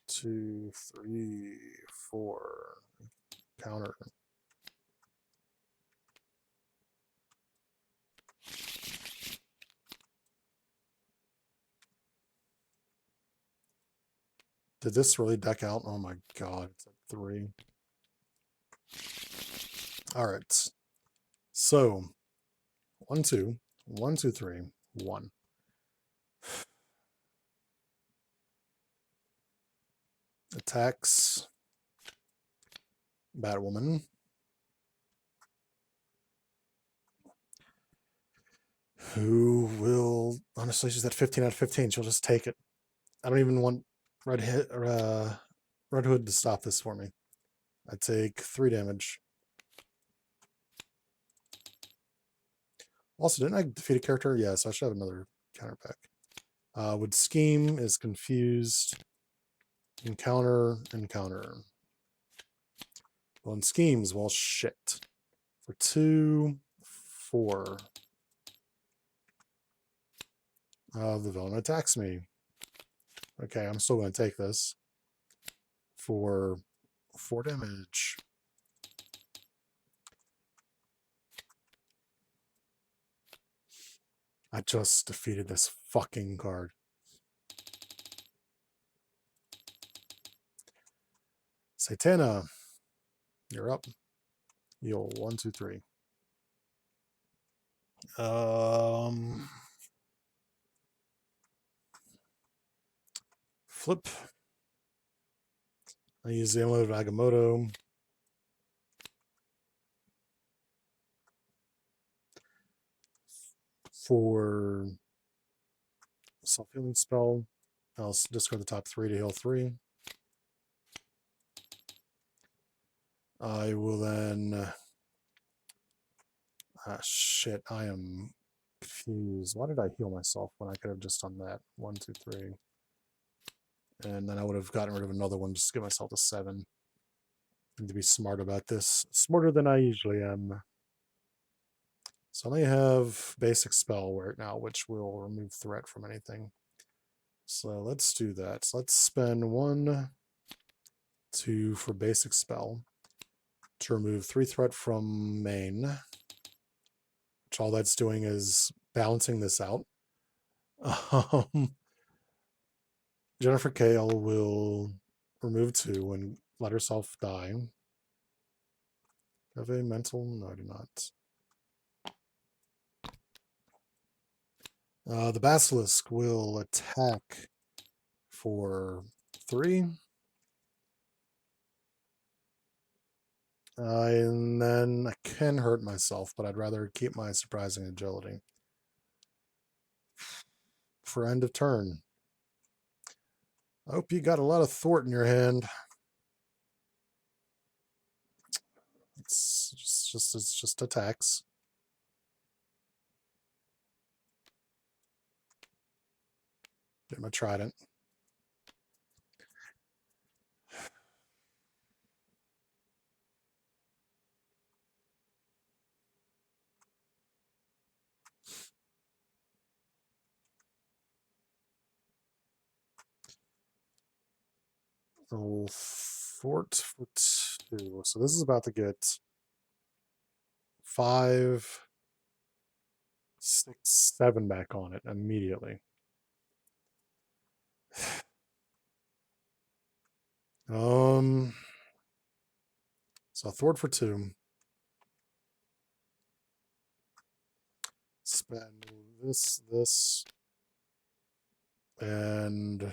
2, 3, 4. Counter. Did this really deck out? Oh my god, it's at 3. Alright. So 1, 2, 1, 2, 3, 1. Attacks Batwoman. Who will honestly, she's at 15 out of 15. She'll just take it. I don't even want Red Hood to stop this for me. I take 3 damage. Also, didn't I defeat a character? Yeah, so I should have another counter pack. Would scheme is confused. Encounter. Well, in schemes, well, shit. For 2, 4. The villain attacks me. Okay, I'm still going to take this for 4 damage. I just defeated this fucking card. Satana, you're up. You'll 1, 2, 3. Flip. I use the Amulet of Agamotto. For self-healing spell. I'll discard the top 3 to heal 3. I will then... shit, I am confused. Why did I heal myself when I could have just done that? 1, 2, 3. And then I would have gotten rid of another one just to get myself to 7. I need to be smart about this. Smarter than I usually am. So I only have basic spell right now, which will remove threat from anything. So let's do that. So let's spend 1, 2 for basic spell to remove 3 threat from main. Which all that's doing is balancing this out. Jennifer Kale will remove 2 and let herself die. Have a mental? No, I do not. The Basilisk will attack for 3. And then I can hurt myself, but I'd rather keep my surprising agility. For end of turn. I hope you got a lot of thwart in your hand. It's just attacks. Get my trident. Roll thwart for 2. So this is about to get 5, 6, 7 back on it immediately. So thwart for 2. Spend this, and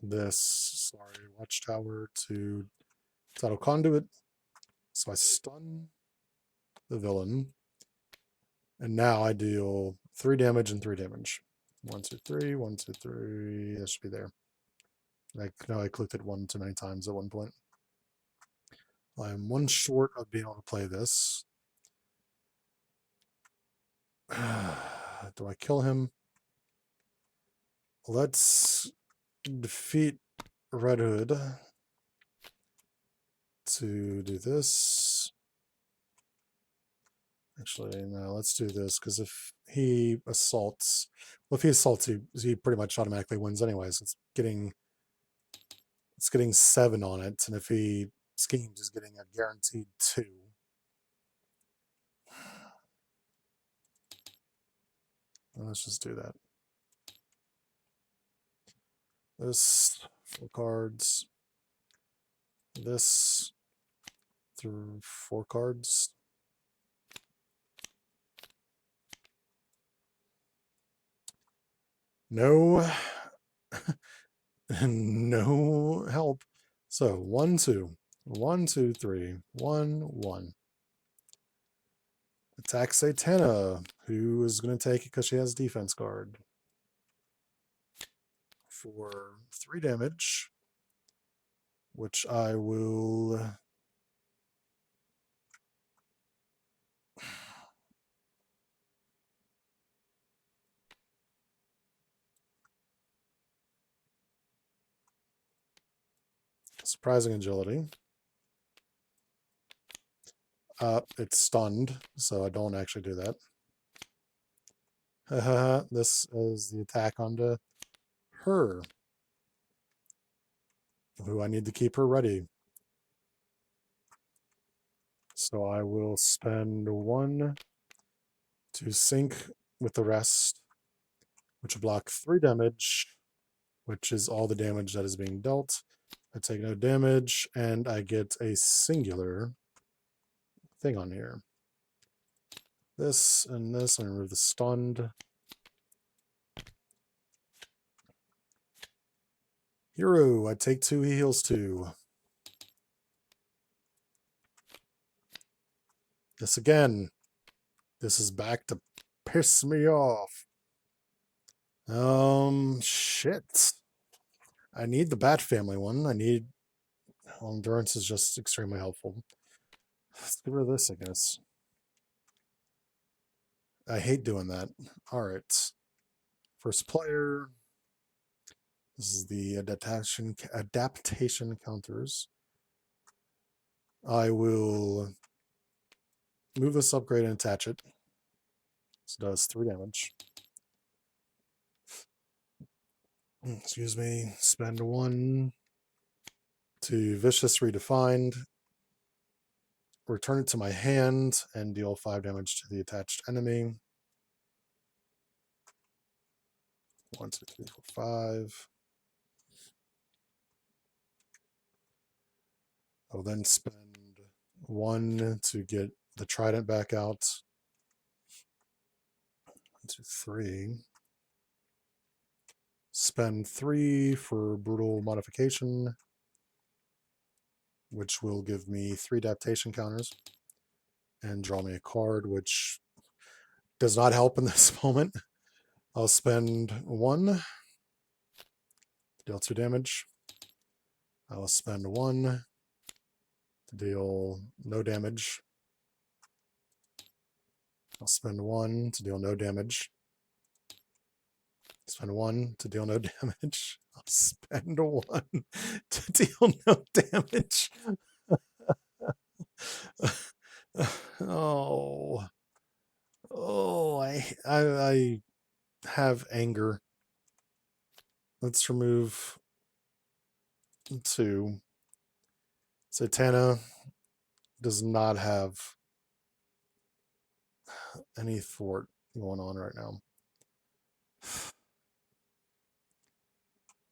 this. Sorry, Watchtower to Tidal Conduit. So I stun the villain. And now I deal 3 damage and 3 damage. 1, 2, 3, 1, 2, 3. That should be there. I know I clicked it one too many times at one point. I'm 1 short of being able to play this. Do I kill him? Let's defeat Red Hood to do this. Actually, no, let's do this, because if he assaults, well, if he assaults, he pretty much automatically wins anyways. It's getting 7 on it, and if he schemes, he's getting a guaranteed 2. Let's just do that. This 4 cards. This through 4 cards. No, no help. So 1, 2, 1, 2, 3, 1, 1. Attack Satana, who is going to take it because she has defense guard. For 3 damage, which I will surprising agility. It's stunned, so I don't actually do that. This is the attack onto her, who I need to keep her ready. So I will spend 1 to sync with the rest, which will block 3 damage, which is all the damage that is being dealt. I take no damage, and I get a singular thing on here. This and this, and remove the stunned. Hero, I take 2, he heals 2. This again. This is back to piss me off. Shit. I need the Bat Family one. Well, endurance is just extremely helpful. Let's get rid of this, I guess. I hate doing that. Alright. First player. This is the adaptation counters. I will move this upgrade and attach it. So it does 3 damage. Excuse me. Spend 1 to Vicious Redefined. Return it to my hand and deal 5 damage to the attached enemy. 1, 2, 3, 4, 5. I'll then spend 1 to get the trident back out. 1, 2, 3. Spend 3 for brutal modification, which will give me 3 adaptation counters, and draw me a card, which does not help in this moment. I'll spend 1 to deal 2 damage. I'll spend 1 to deal no damage. I'll spend 1 to deal no damage. Spend 1 to deal no damage. I'll spend 1 to deal no damage. Oh. Oh, I have anger. Let's remove 2. Satana does not have any thwart going on right now.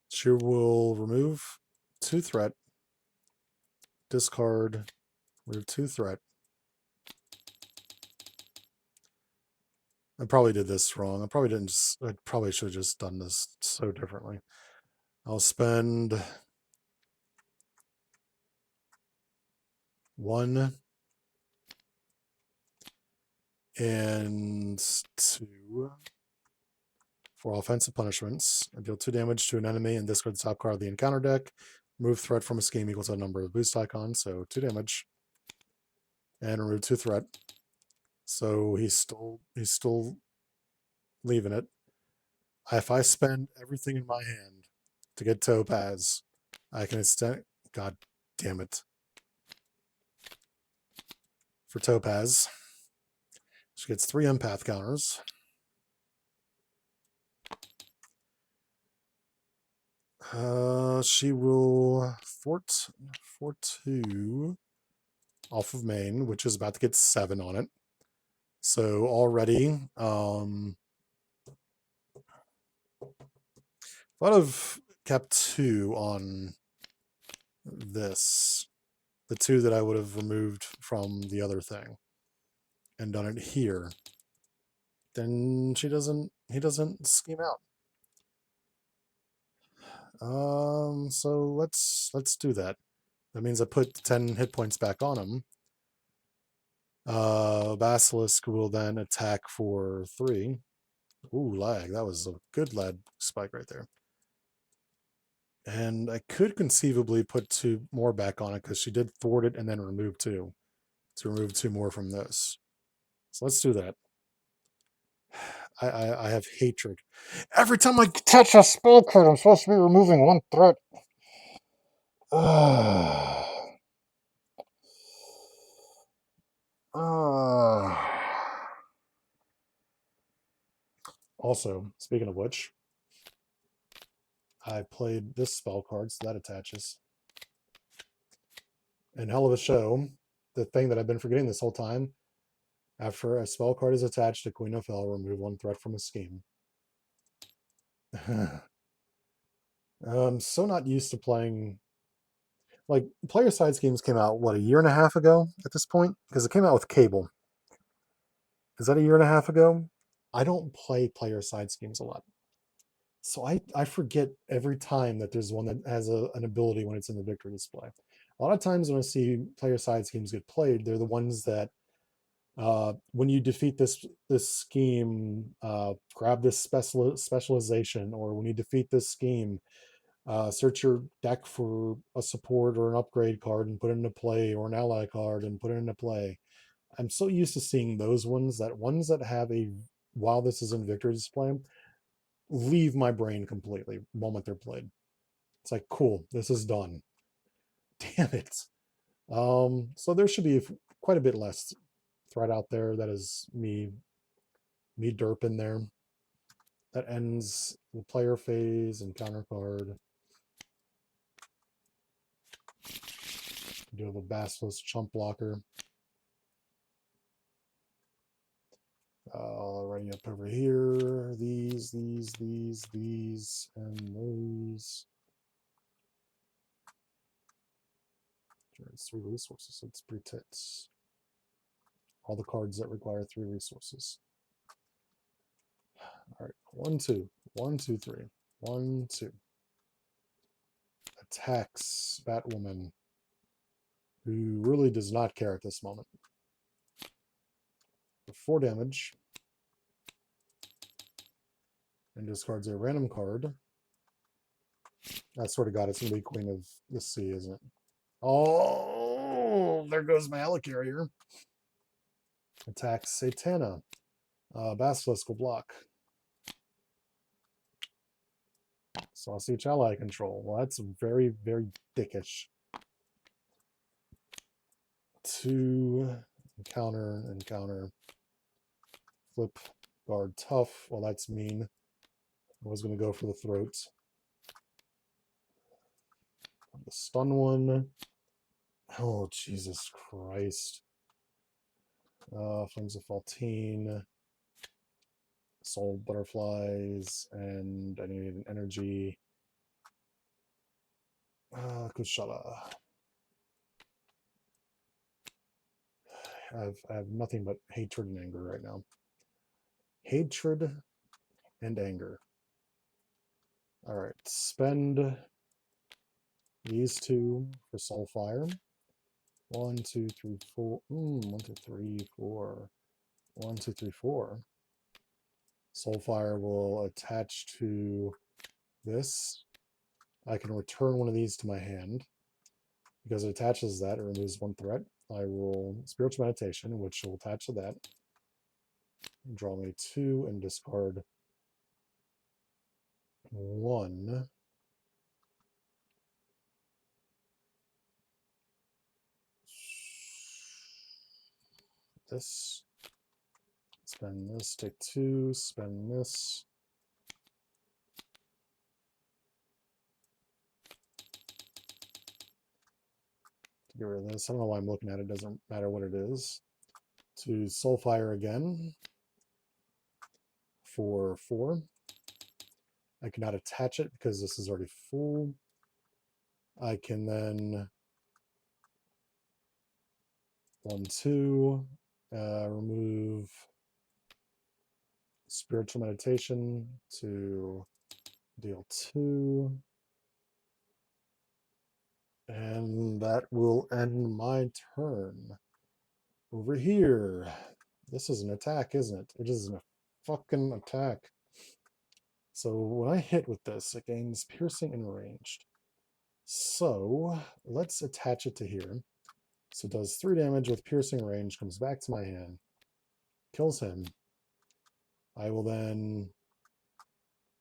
She will remove 2 threat, discard, remove 2 threat. I probably did this wrong. I probably should have just done this so differently. I'll spend 1 and 2 for offensive punishments. I deal 2 damage to an enemy and discard the top card of the encounter deck. Remove threat from a scheme equals a number of boost icons, so 2 damage. And remove 2 threat. So he's still leaving it. If I spend everything in my hand to get Topaz, I can extend. God damn it. For Topaz, she gets 3 empath counters. She will thwart for 2 off of main, which is about to get 7 on it. So already, I'd have kept 2 on this, the 2 that I would have removed from the other thing, and done it here. Then he doesn't scheme out. So let's do that. That means I put 10 hit points back on him. Basilisk will then attack for 3. Ooh, lag. That was a good lag spike right there. And I could conceivably put 2 more back on it because she did thwart it and then remove 2. To remove 2 more from this. So let's do that. I have hatred. Every time I touch a spell card, I'm supposed to be removing 1 threat. Also, speaking of which, I played this spell card, so that attaches. And hell of a show. The thing that I've been forgetting this whole time. After a spell card is attached to Queen of Hell, remove 1 threat from a scheme. I'm so not used to playing. Like, player side schemes came out, what, a year and a half ago at this point? Because it came out with Cable. Is that a year and a half ago? I don't play player side schemes a lot. So I forget every time that there's one that has an ability when it's in the victory display. A lot of times when I see player side schemes get played, they're the ones that when you defeat this scheme, grab this specialization, or when you defeat this scheme, search your deck for a support or an upgrade card and put it into play, or an ally card and put it into play. I'm so used to seeing those ones that have a, while this is in victory display, leave my brain completely the moment they're played. It's like, cool, this is done. Damn it. So there should be quite a bit less thread out there. That is me derp in there. That ends the player phase and counter card. Do have a Basilisk chump blocker. Writing up over here. These, and those. It's 3 resources. It's pretty tits. All the cards that require 3 resources. All right, 1, 2, 1, 2, 3, 1, 2. Attacks Batwoman, who really does not care at this moment. For 4 damage, and discards a random card. I swear to God, it's gonna be Queen of the Sea, isn't it? Oh, there goes my helicarrier. Attacks Satana. Basilisk will block. Sausage ally control. Well, that's very, very dickish. 2 encounter. Flip guard tough. Well, that's mean. I was going to go for the throat. The stun one. Oh, Jesus Christ. Flames of Faltine. Soul butterflies. And I need an energy. Kushala. I have nothing but hatred and anger right now. Hatred and anger. All right, spend these 2 for Soulfire. 1, 2, 3, 4. 1, 2, 3, 4. 1, 2, 3, 4. Soulfire will attach to this. I can return one of these to my hand. Because it attaches that, it removes 1 threat. I will Spiritual Meditation, which will attach to that. Draw me 2 and discard 1. This. Spend this, take 2, spend this. To get rid of this. I don't know why I'm looking at it. It doesn't matter what it is. To Soulfire again for 4. I cannot attach it because this is already full. I can then 1, 2, remove Spiritual Meditation to deal 2. And that will end my turn. Over here. This is an attack, isn't it? It is a fucking attack. So when I hit with this, it gains piercing and ranged. So let's attach it to here. So it does 3 damage with piercing range, comes back to my hand, kills him. I will then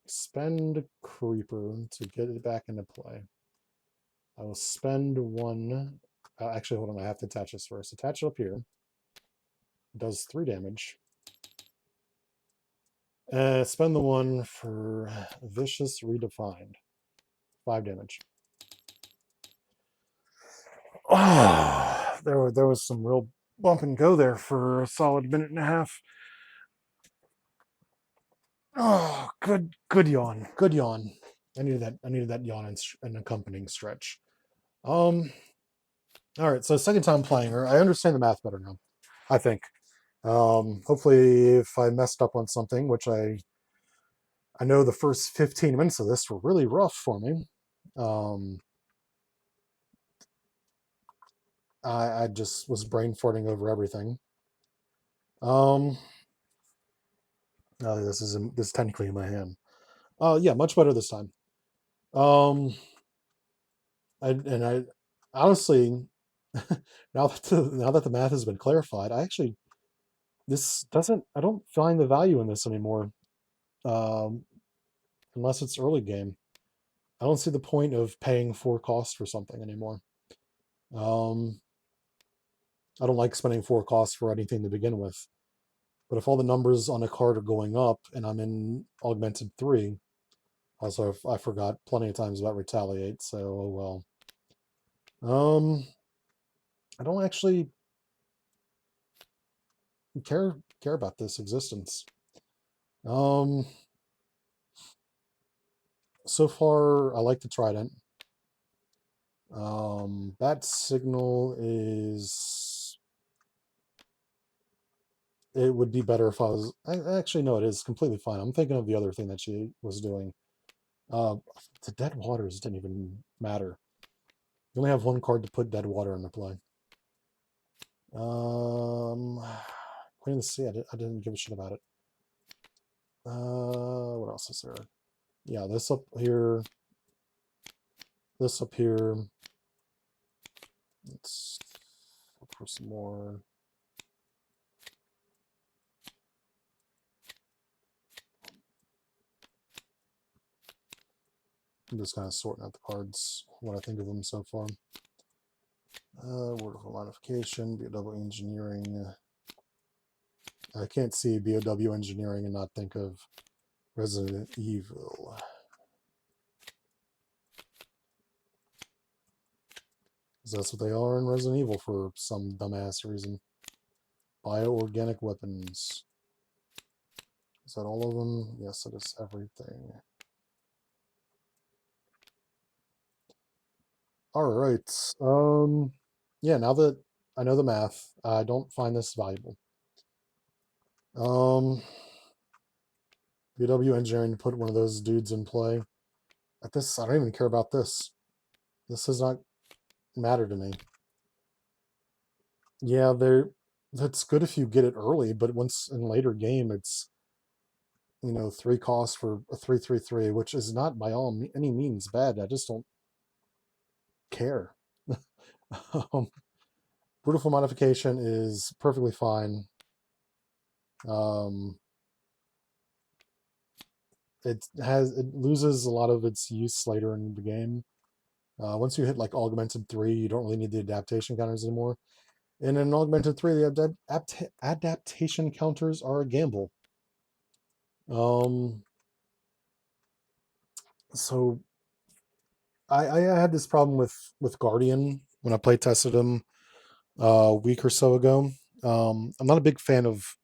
spend Creeper to get it back into play. I will spend 1. Actually, hold on, I have to attach this first. Attach it up here. It does 3 damage. Spend the 1 for Vicious Redefined. 5 damage. Oh, there was some real bump and go there for a solid minute and a half. Oh, good yawn. Good yawn. I needed that yawn and accompanying stretch. All right, so second time playing her. I understand the math better now, I think. Hopefully if I messed up on something, which I know the first 15 minutes of this were really rough for me. I just was brain farting over everything. This is technically in my hand. Yeah, much better this time. I honestly, now that the math has been clarified, I don't find the value in this anymore. unless it's early game. I don't see the point of paying 4 cost for something anymore. Um, I don't like spending 4 costs for anything to begin with. But if all the numbers on a card are going up and I'm in augmented 3, also I forgot plenty of times about retaliate, so oh well. I don't actually care about this existence. Um, so far I like the trident. Bat signal is, it would be better if I was, actually no, it is completely fine. I'm thinking of the other thing that she was doing. Uh, the dead waters didn't even matter. You only have 1 card to put dead water into play. Um, Queen of the Sea, I didn't give a shit about it. What else is there? Yeah, this up here. This up here. Let's look for some more. I'm just kind of sorting out the cards, what I think of them so far. Word of modification, BOW engineering. I can't see BOW engineering and not think of Resident Evil. Because that's what they are in Resident Evil for some dumbass reason. Bioorganic weapons. Is that all of them? Yes, it is everything. All right. Yeah, now that I know the math, I don't find this valuable. BW engineering to put one of those dudes in play. At this, I don't even care about this. This does not matter to me. Yeah, that's good if you get it early, but once in later game, it's 3 costs for a 3/3/3, which is not by any means bad. I just don't care. um, Brutal modification is perfectly fine. Um, it loses a lot of its use later in the game. Once you hit like augmented 3, you don't really need the adaptation counters anymore. And in augmented 3, the adaptation counters are a gamble. So I had this problem with Guardian when I play tested him a week or so ago. I'm not a big fan of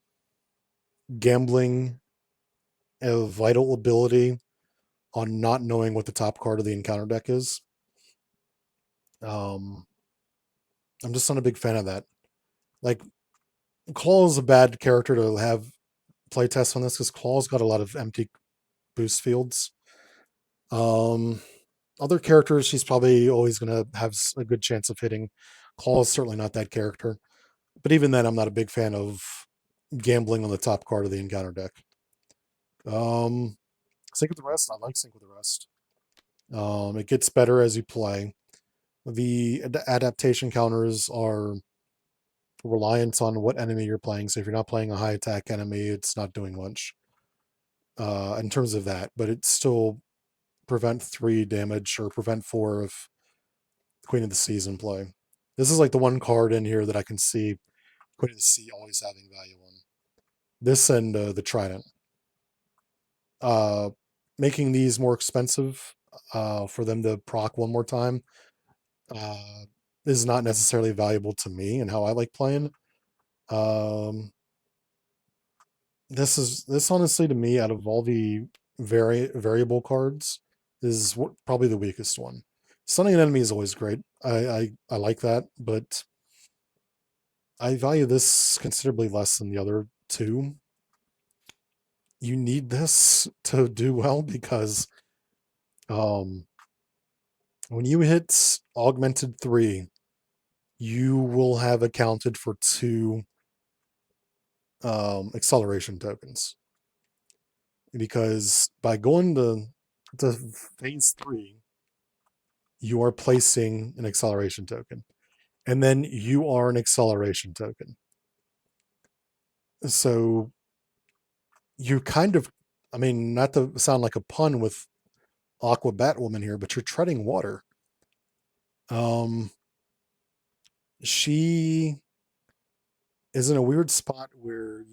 gambling a vital ability on not knowing what the top card of the encounter deck is. Um, I'm just not a big fan of that. Like, Claw is a bad character to have playtest on this because Claw's got a lot of empty boost fields. Other characters, she's probably always going to have a good chance of hitting. Claw is certainly not that character. But even then, I'm not a big fan of gambling on the top card of the encounter deck. Sync with the Rest, I like Sync with the Rest. It gets better as you play. The adaptation counters are reliant on what enemy you're playing. So if you're not playing a high attack enemy, it's not doing much in terms of that. But it's still prevent 3 damage or prevent 4 of Queen of the Seas in play. This is like the one card in here that I can see Queen of the Sea always having value on. This and the Trident. Making these more expensive for them to proc one more time is not necessarily valuable to me and how I like playing. This honestly to me, out of all the variable cards, is probably the weakest one. Stunning an enemy is always great. I like that, but I value this considerably less than the other 2. You need this to do well because when you hit augmented 3, you will have accounted for 2 acceleration tokens. Because by going to phase 3, you are placing an acceleration token. And then you are an acceleration token. So you kind of I mean, not to sound like a pun with Aquawoman here, but you're treading water. Um, she is in a weird spot where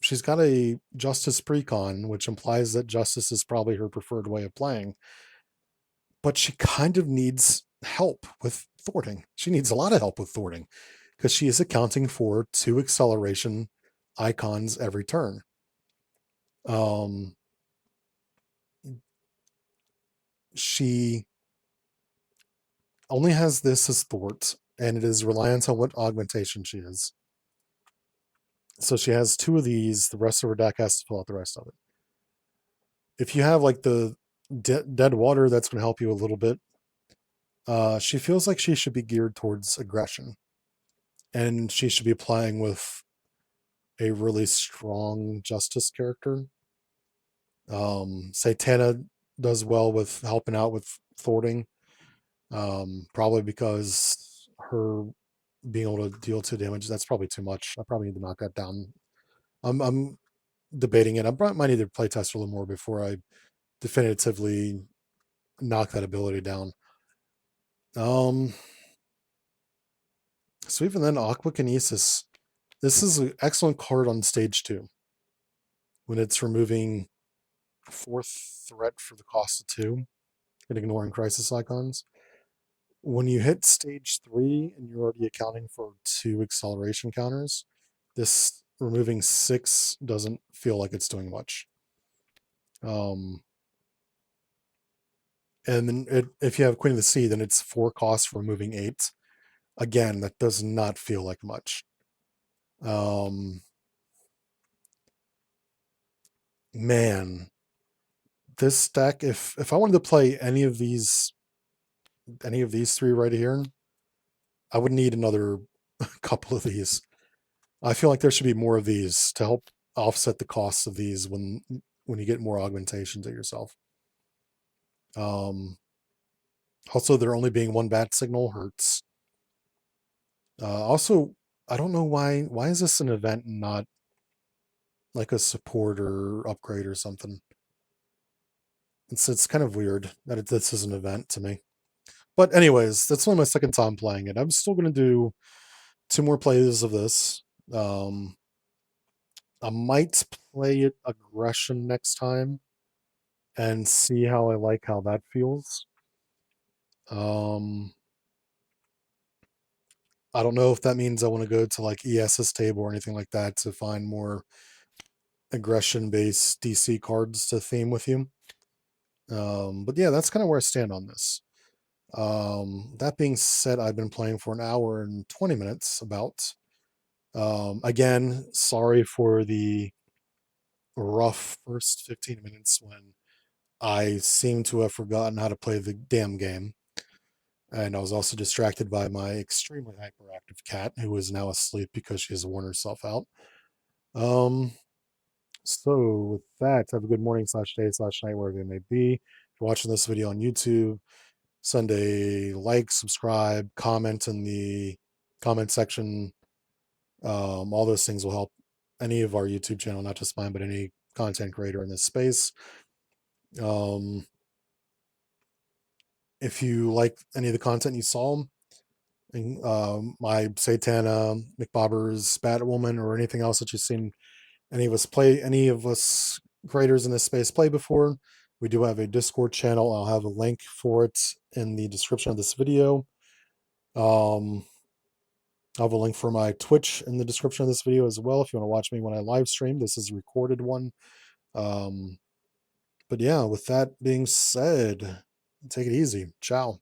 she's got a justice precon, which implies that justice is probably her preferred way of playing, but she kind of needs help with thwarting. She needs a lot of help with thwarting because she is accounting for 2 acceleration icons every turn. She only has this as thwart, and it is reliant on what augmentation she is. So she has 2 of these. The rest of her deck has to fill out the rest of it. If you have like the dead water, that's going to help you a little bit. She feels like she should be geared towards aggression, and she should be playing with a really strong justice character. Satana does well with helping out with thwarting, probably because her being able to deal 2 damage, that's probably too much. I probably need to knock that down. I'm debating it. I might need to play test a little more before I definitively knock that ability down. Um, so even then, Aquakinesis, this is an excellent card on stage 2 when it's removing 4th threat for the cost of 2 and ignoring crisis icons. When you hit stage 3 and you're already accounting for 2 acceleration counters, this removing 6 doesn't feel like it's doing much. And then if you have Queen of the Sea, then it's 4 costs for removing 8. Again, that does not feel like much. Man, this deck, if I wanted to play any of these 3 right here, I would need another couple of these. I feel like there should be more of these to help offset the costs of these when you get more augmentations at yourself. Also, there only being 1 bat signal hurts. Also, I don't know why is this an event and not like a support or upgrade or something. It's kind of weird that this is an event to me. But anyways, that's only my second time playing it. I'm still going to do 2 more plays of this. I might play it aggression next time and see how I like how that feels. I don't know if that means I want to go to like ES's table or anything like that to find more aggression-based DC cards to theme with you. But yeah, that's kind of where I stand on this. That being said, I've been playing for an hour and 20 minutes about. Again, sorry for the rough first 15 minutes when I seem to have forgotten how to play the damn game. And I was also distracted by my extremely hyperactive cat, who is now asleep because she has worn herself out. So with that, have a good morning /day/night, wherever you may be. If you're watching this video on YouTube, send a like, subscribe, comment in the comment section. All those things will help any of our YouTube channel, not just mine, but any content creator in this space. If you like any of the content you saw, my Satana, Mcbober's Batwoman, or anything else that you've seen any of us creators in this space play before, we do have a Discord channel. I'll have a link for it in the description of this video. I'll have a link for my Twitch in the description of this video as well if you want to watch me when I live stream. This is a recorded one. But yeah, with that being said, take it easy. Ciao.